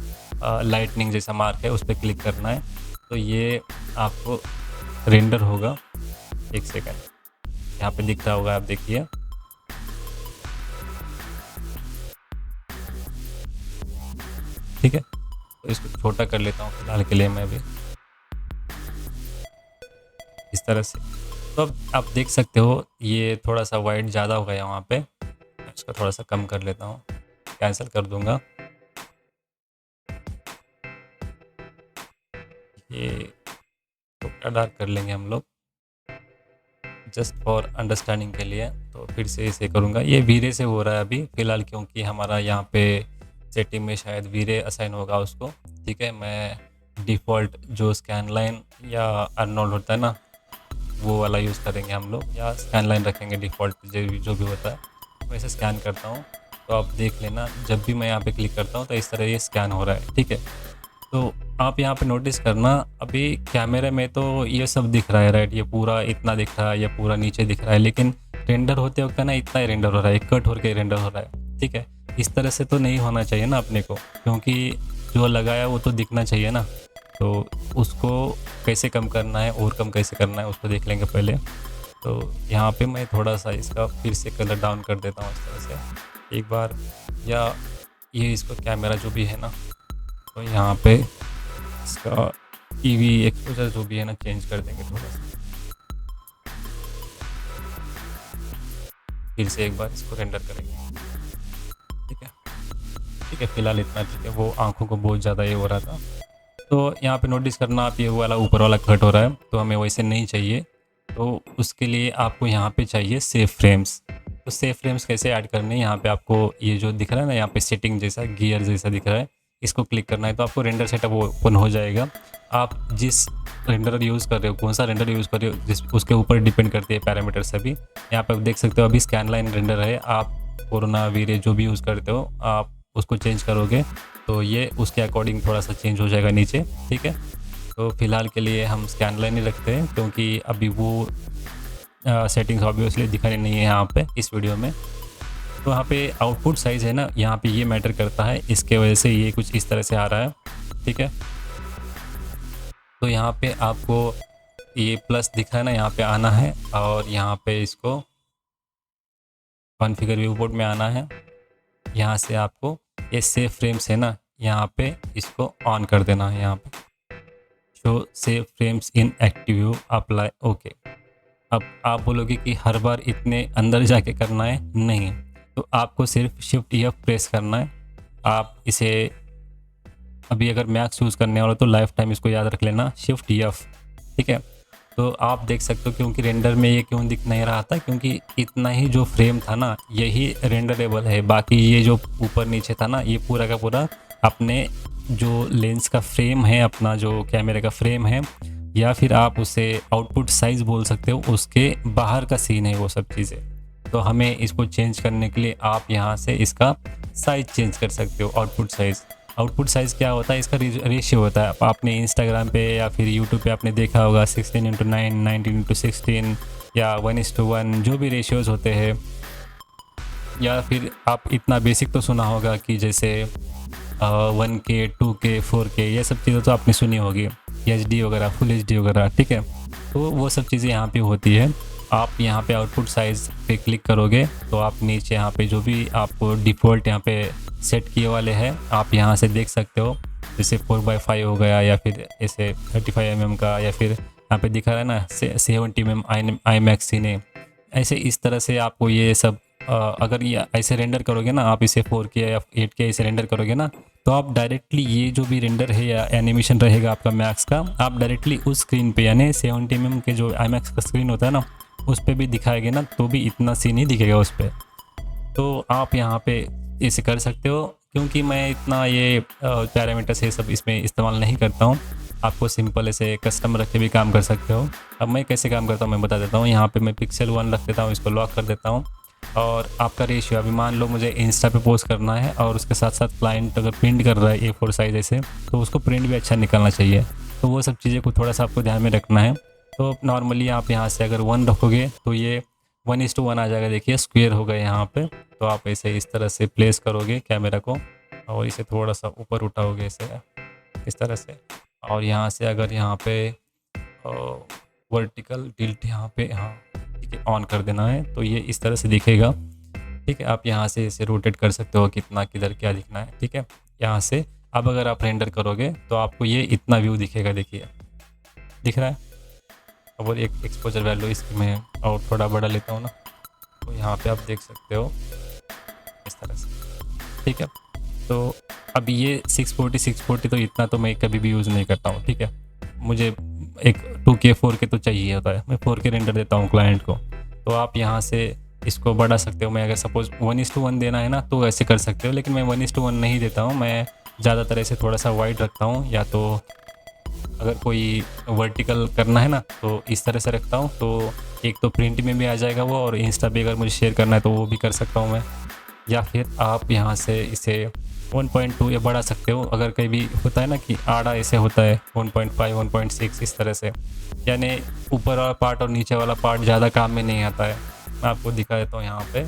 लाइटनिंग जैसा मार्क है उस पर क्लिक करना है। तो ये आपको रेंडर होगा, एक सेकंड यहाँ पे दिख रहा होगा, आप देखिए। ठीक है, तो इसको छोटा कर लेता हूँ फिलहाल के लिए मैं भी इस तरह से। तो अब आप देख सकते हो ये थोड़ा सा वाइट ज़्यादा हो गया वहाँ पे, मैं इसको थोड़ा सा कम कर लेता हूँ, कैंसिल कर दूँगा। ये थोड़ा डार्क कर लेंगे हम लोग जस्ट फॉर अंडरस्टैंडिंग के लिए। तो फिर से इसे करूँगा, ये वीरे से हो रहा है अभी फ़िलहाल, क्योंकि हमारा यहाँ पे सेटिंग में शायद वीरे असाइन होगा उसको, ठीक है। मैं डिफ़ॉल्ट जो स्कैन लाइन या अर्नोल्ड होता है ना, वो वाला यूज़ करेंगे हम लोग, या स्कैन लाइन रखेंगे डिफ़ॉल्ट जो भी होता है। मैं इसे स्कैन करता हूँ, तो आप देख लेना जब भी मैं यहाँ पे क्लिक करता हूँ तो इस तरह ये स्कैन हो रहा है, ठीक है। तो आप यहाँ पे नोटिस करना, अभी कैमरे में तो ये सब दिख रहा है, राइट, ये पूरा इतना दिख रहा है या पूरा नीचे दिख रहा है, लेकिन रेंडर होते वक्त ना इतना ही रेंडर हो रहा है, कट होकर रेंडर हो रहा है, ठीक है। इस तरह से तो नहीं होना चाहिए ना अपने को, क्योंकि जो लगाया वो तो दिखना चाहिए ना। तो उसको कैसे कम करना है और कम कैसे करना है उसको देख लेंगे पहले। तो यहाँ पे मैं थोड़ा सा इसका फिर से कलर डाउन कर देता हूँ इस तरह से एक बार, या ये इसको कैमरा जो भी है ना, तो यहाँ पे इसका ईवी एक्सपोजर जो भी है ना चेंज कर देंगे थोड़ा सा। फिर से एक बार इसको रेंडर करेंगे, ठीक है। ठीक है, फिलहाल इतना ठीक है, वो आंखों को बहुत ज़्यादा ये हो रहा था। तो यहाँ पे नोटिस करना आप, ये वाला ऊपर वाला कट हो रहा है, तो हमें वैसे नहीं चाहिए। तो उसके लिए आपको यहाँ पे चाहिए सेव फ्रेम्स। तो सेव फ्रेम्स कैसे ऐड करने हैं, यहाँ पे आपको ये जो दिख रहा है ना, यहाँ पे सेटिंग जैसा गियर जैसा दिख रहा है, इसको क्लिक करना है, तो आपको रेंडर सेटअप ओपन हो जाएगा। आप जिस रेंडर यूज़ कर रहे हो, कौन सा रेंडर यूज़ कर रहे हो, जिस उसके ऊपर डिपेंड करती है पैरामीटर सभी। यहाँ पे आप देख सकते हो अभी स्कैन लाइन रेंडर है, आप कोरोना वीरे जो भी यूज़ करते हो आप उसको चेंज करोगे तो ये उसके अकॉर्डिंग थोड़ा सा चेंज हो जाएगा नीचे, ठीक है। तो फिलहाल के लिए हम स्कैन लाइन ही रखते हैं, क्योंकि अभी वो सेटिंग्स ऑब्वियसली दिखानी नहीं है यहाँ पे इस वीडियो में। तो यहाँ पे आउटपुट साइज़ है ना, यहाँ पे ये मैटर करता है, इसके वजह से ये कुछ इस तरह से आ रहा है, ठीक है। तो यहाँ पे आपको ये प्लस दिख रहा है ना, यहाँ पे आना है और यहाँ पे इसको कॉन्फ़िगर व्यू बोर्ड में आना है। यहाँ से आपको ये सेव फ्रेम्स है ना, यहाँ पे इसको ऑन कर देना है, यहाँ पे show save frames in active view apply, okay. अब आप बोलोगे कि हर बार इतने अंदर जाके करना है, नहीं, तो आपको सिर्फ शिफ्ट F प्रेस करना है। आप इसे अभी अगर मैक्स यूज़ करने वाला तो लाइफ टाइम इसको याद रख लेना, शिफ्ट F, ठीक है। तो आप देख सकते हो क्योंकि रेंडर में ये क्यों दिख नहीं रहा था, क्योंकि इतना ही जो फ्रेम था ना यही रेंडरेबल है, बाकी ये जो ऊपर नीचे था ना ये पूरा का पूरा अपने जो लेंस का फ्रेम है, अपना जो कैमरे का फ्रेम है, या फिर आप उसे आउटपुट साइज़ बोल सकते हो, उसके बाहर का सीन है वो सब चीज़ें। तो हमें इसको चेंज करने के लिए आप यहाँ से इसका साइज़ चेंज कर सकते हो, आउटपुट साइज़। आउटपुट साइज़ क्या होता है, इसका रेशियो होता है। आपने इंस्टाग्राम पे या फिर यूट्यूब पे आपने देखा होगा 16:9, 19:16 या 1:1 जो भी रेशियोज़ होते हैं, या फिर आप इतना बेसिक तो सुना होगा कि जैसे 1K, 2K, 4K, ये सब चीज़ें तो आपने सुनी होगी, HD वगैरह, फुल HD वगैरह, ठीक है। तो वो सब चीज़ें यहाँ पे होती है। आप यहाँ पे आउटपुट साइज़ पे क्लिक करोगे तो आप नीचे यहाँ पे जो भी आपको डिफ़ॉल्ट यहाँ पे सेट किए वाले हैं, आप यहाँ से देख सकते हो। जैसे 4x5 हो गया, या फिर ऐसे 35 mm का, या फिर यहाँ पे दिखा रहा है ना 70 mm IMAX सीने। ऐसे इस तरह से आपको ये सब अगर ये ऐसे रेंडर करोगे ना, आप इसे 4K या 8K ऐसे रेंडर करोगे ना, तो आप डायरेक्टली ये जो भी रेंडर है या एनिमेशन रहेगा आपका मैक्स का, आप डायरेक्टली उस स्क्रीन पे, यानी 70 mm के जो IMAX का स्क्रीन होता है ना, उस पर भी दिखाएंगे ना, तो भी इतना सीन ही दिखेगा उस पर। तो आप यहाँ पे इसे कर सकते हो। क्योंकि मैं इतना ये पैरामीटर्स ये सब इसमें इस्तेमाल नहीं करता हूँ, आपको सिंपल ऐसे कस्टम रख के भी काम कर सकते हो। अब मैं कैसे काम करता हूँ मैं बता देता हूँ। यहाँ पे मैं पिक्सल 1 रख देता हूँ, इसको लॉक कर देता हूँ। और आपका रेशियो, अभी मान लो मुझे इंस्टा पे पोस्ट करना है और उसके साथ साथ क्लाइंट अगर प्रिंट कर रहा है A4 साइज ऐसे, तो उसको प्रिंट भी अच्छा निकलना चाहिए। तो वो सब चीज़ें को थोड़ा सा आपको ध्यान में रखना है। तो नॉर्मली आप यहाँ से अगर 1 रखोगे तो ये 1:1 आ जाएगा। देखिए स्क्वायर हो गए यहाँ पे। तो आप ऐसे इस तरह से प्लेस करोगे कैमरा को, और इसे थोड़ा सा ऊपर उठाओगे ऐसे इस तरह से। और यहाँ से अगर यहाँ पे वर्टिकल टिल्ट यहाँ पे, हाँ ठीक है, ऑन कर देना है, तो ये इस तरह से दिखेगा। ठीक है, आप यहाँ से इसे रोटेट कर सकते हो, कितना किधर क्या दिखना है। ठीक है, यहाँ से अब अगर आप रेंडर करोगे तो आपको ये इतना व्यू दिखेगा। देखिए दिख रहा है। अब और एक एक्सपोजर वैल्यू इसकी मैं और थोड़ा बड़ा लेता हूँ ना, तो यहाँ पे आप देख सकते हो इस तरह से। ठीक है, तो अब ये 640 तो इतना तो मैं कभी भी यूज़ नहीं करता हूँ। ठीक है, मुझे एक 2K 4K तो चाहिए होता है। मैं 4K रेंडर देता हूँ क्लाइंट को। तो आप यहाँ से इसको बढ़ा सकते हो। मैं अगर सपोज 1:1 देना है ना, तो ऐसे कर सकते हो, लेकिन मैं 1:1 नहीं देता हूँ। मैं ज़्यादातर ऐसे थोड़ा सा वाइड रखता हूँ, या तो अगर कोई वर्टिकल करना है ना तो इस तरह से रखता हूँ। तो एक तो प्रिंट में भी आ जाएगा वो, और इंस्टा पे अगर मुझे शेयर करना है तो वो भी कर सकता हूँ मैं। या फिर आप यहाँ से इसे 1.2 या बढ़ा सकते हो। अगर कहीं भी होता है ना कि आड़ा ऐसे होता है 1.5 1.6 इस तरह से, यानी ऊपर वाला पार्ट और नीचे वाला पार्ट ज़्यादा काम में नहीं आता है। मैं आपको दिखा देता हूँ यहाँ पे।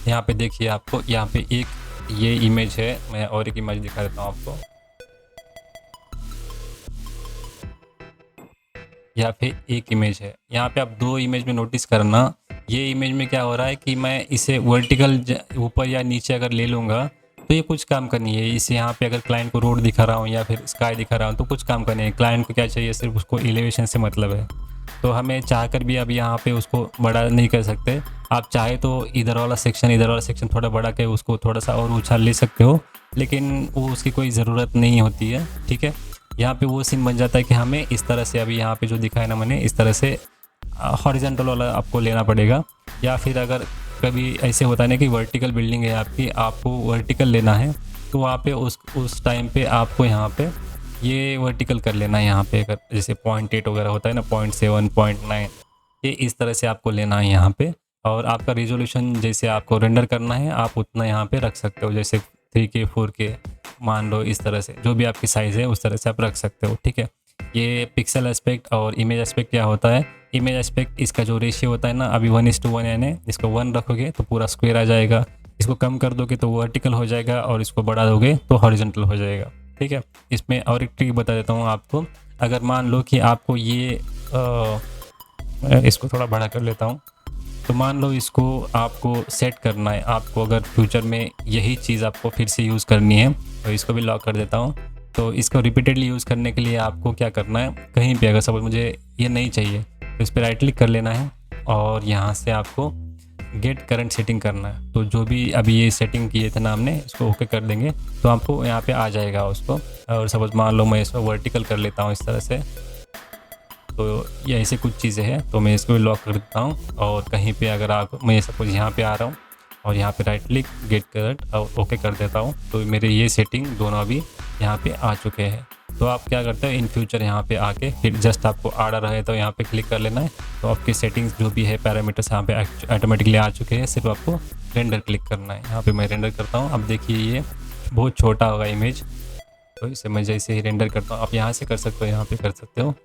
यहाँ पे देखिए, आपको यहाँ पे एक ये इमेज है, मैं और एक इमेज दिखा देता हूँ आपको। यहाँ पे एक इमेज है, यहाँ पे आप 2 इमेज में नोटिस करना। ये इमेज में क्या हो रहा है कि मैं इसे वर्टिकल ऊपर या नीचे अगर ले लूँगा तो ये कुछ काम का नहीं है। इसे यहाँ पे अगर क्लाइंट को रोड दिखा रहा हूँ या फिर स्काई दिखा रहा हूँ तो कुछ काम का नहीं है। क्लाइंट को क्या चाहिए, सिर्फ उसको एलिवेशन से मतलब है। तो हमें चाहकर भी अब यहाँ पे उसको बड़ा नहीं कर सकते। आप चाहे तो इधर वाला सेक्शन थोड़ा बड़ा के उसको थोड़ा सा और उछाल ले सकते हो, लेकिन वो उसकी कोई ज़रूरत नहीं होती है। ठीक है, यहाँ पे वो सीन बन जाता है कि हमें इस तरह से, अभी यहाँ पे जो दिखाया ना मैंने, इस तरह से हॉरिजॉन्टल वाला आपको लेना पड़ेगा। या फिर अगर कभी ऐसे होता है ना कि वर्टिकल बिल्डिंग है आपकी, आपको वर्टिकल लेना है, तो वहाँ पे उस टाइम पे आपको यहाँ पे ये वर्टिकल कर लेना है। यहाँ पे अगर जैसे 0.8 वगैरह होता है ना, 0.7 0.9, ये इस तरह से आपको लेना है यहाँ पे। और आपका रिजोल्यूशन जैसे आपको रेंडर करना है आप उतना यहाँ पे रख सकते हो, जैसे 3K 4K मान लो, इस तरह से जो भी आपकी साइज़ है उस तरह से आप रख सकते हो। ठीक है, ये पिक्सल एस्पेक्ट और इमेज एस्पेक्ट क्या होता है। इमेज एस्पेक्ट इसका जो रेशियो होता है ना, अभी 1:1, यानी इसको 1 रखोगे तो पूरा स्क्वायर आ जाएगा, इसको कम कर दोगे तो वर्टिकल हो जाएगा, और इसको बढ़ा दोगे तो हॉरिजॉन्टल हो जाएगा। ठीक है, इसमें और एक ट्रिक बता देता हूँ आपको। अगर मान लो कि आपको ये इसको थोड़ा बड़ा कर लेता हूँ, तो मान लो इसको आपको सेट करना है, आपको अगर फ्यूचर में यही चीज़ आपको फिर से यूज़ करनी है, तो इसको भी लॉक कर देता हूँ। तो इसको रिपीटेडली यूज़ करने के लिए आपको क्या करना है, कहीं पे अगर सपोज मुझे ये नहीं चाहिए तो इस पर राइट क्लिक कर लेना है, और यहाँ से आपको गेट करंट सेटिंग करना है। तो जो भी अभी ये सेटिंग किए थे ना हमने, इसको ओके कर देंगे तो आपको यहाँ पे आ जाएगा उसको। और सपोज मान लो मैं इसको वर्टिकल कर लेता हूँ इस तरह से, तो ये ऐसे कुछ चीज़ें हैं, तो मैं इसको भी लॉक कर देता हूँ। और कहीं पे अगर मैं सपोज यहाँ पे आ रहा हूँ और यहाँ पे राइट क्लिक गेट करंट और ओके कर देता हूँ, तो मेरे ये सेटिंग दोनों अभी यहाँ पे आ चुके हैं। तो आप क्या करते हो, इन फ्यूचर यहाँ पे आके फिर जस्ट आपको आड़ा रहे तो यहाँ पे क्लिक कर लेना है, तो आपकी सेटिंग्स जो भी है पैरामीटर्स यहाँ पे ऑटोमेटिकली आ चुके हैं। सिर्फ आपको रेंडर क्लिक करना है। यहाँ पे मैं रेंडर करता हूँ। अब देखिए ये बहुत छोटा होगा इमेज, तो इसे मैं जैसे ही रेंडर करता हूँ, आप यहाँ से कर सकते हो, यहाँ पे कर सकते हो।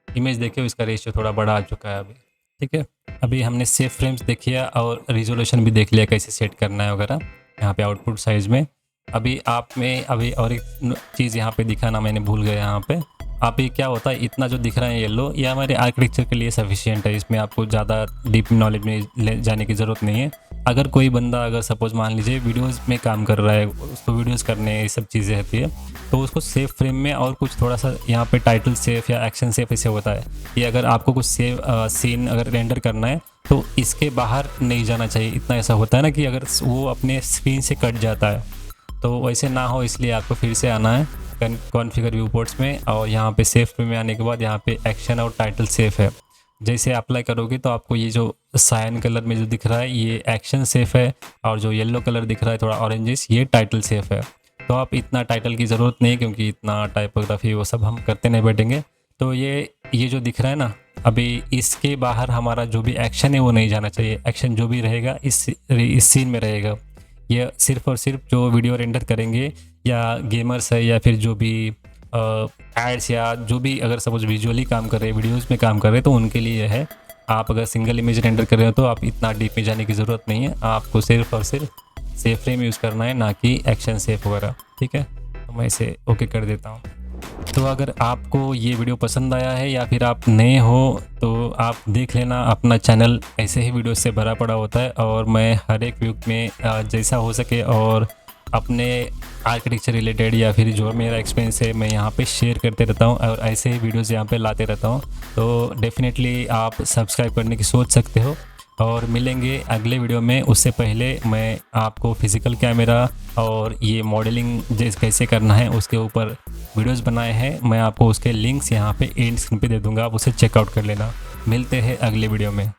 इमेज देखिए इसका रेशियो थोड़ा बड़ा आ चुका है अभी। ठीक है, अभी हमने सेव फ्रेम्स देखिए और रिजोल्यूशन भी देख लिया कैसे सेट करना है वगैरह। यहाँ पे आउटपुट साइज में अभी आप में अभी और एक चीज़ यहाँ पे दिखाना मैंने भूल गया। यहाँ पे आप ये क्या होता है, इतना जो दिख रहा है येलो, ये हमारे आर्किटेक्चर के लिए सफिशिएंट है। इसमें आपको ज़्यादा डीप नॉलेज में जाने की ज़रूरत नहीं है। अगर कोई बंदा अगर सपोज मान लीजिए वीडियोस में काम कर रहा है, उसको वीडियोस करने ये सब चीज़ें रहती है, तो उसको सेफ फ्रेम में और कुछ थोड़ा सा यहाँ पे टाइटल सेफ या एक्शन सेफ ऐसे होता है कि अगर आपको कुछ सेव सीन अगर रेंडर करना है तो इसके बाहर नहीं जाना चाहिए। इतना ऐसा होता है ना कि अगर वो अपने स्क्रीन से कट जाता है, तो वैसे ना हो इसलिए आपको फिर से आना है कॉन्फ़िगर व्यू पोर्ट्स में, और यहाँ पे सेफ में आने के बाद यहाँ पे एक्शन और टाइटल सेफ है। जैसे अप्लाई करोगे तो आपको ये जो सायन कलर में जो दिख रहा है ये एक्शन सेफ है, और जो येलो कलर दिख रहा है थोड़ा ऑरेंजिश ये टाइटल सेफ है। तो आप इतना टाइटल की ज़रूरत नहीं, क्योंकि इतना टाइपोग्राफी वो सब हम करते नहीं बैठेंगे। तो ये जो दिख रहा है ना, अभी इसके बाहर हमारा जो भी एक्शन है वो नहीं जाना चाहिए। एक्शन जो भी रहेगा इस सीन में रहेगा। ये सिर्फ़ और सिर्फ जो वीडियो रेंडर करेंगे या गेमर्स है या फिर जो भी एड्स या जो भी अगर सपोज विजुअली काम कर रहे हैं, वीडियोस में काम कर रहे हैं, तो उनके लिए है। आप अगर सिंगल इमेज रेंडर कर रहे हो तो आप इतना डीप में जाने की ज़रूरत नहीं है। आपको सिर्फ और सिर्फ सेफ फ्रेम यूज़ करना है, ना कि एक्शन सेफ वगैरह। ठीक है, तो मैं इसे ओके कर देता हूँ। तो अगर आपको ये वीडियो पसंद आया है या फिर आप नए हो तो आप देख लेना, अपना चैनल ऐसे ही वीडियो से भरा पड़ा होता है, और मैं हर एक वीक में जैसा हो सके और अपने आर्किटेक्चर रिलेटेड या फिर जो मेरा एक्सपीरियंस है मैं यहाँ पे शेयर करते रहता हूँ, और ऐसे ही वीडियोस यहाँ पे लाते रहता हूँ। तो डेफिनेटली आप सब्सक्राइब करने की सोच सकते हो, और मिलेंगे अगले वीडियो में। उससे पहले मैं आपको फिज़िकल कैमरा और ये मॉडलिंग जैसे कैसे करना है उसके ऊपर वीडियोस बनाए हैं, मैं आपको उसके लिंक्स यहाँ पे एंड स्क्रीन पे दे दूँगा, आप उसे चेकआउट कर लेना। मिलते हैं अगले वीडियो में।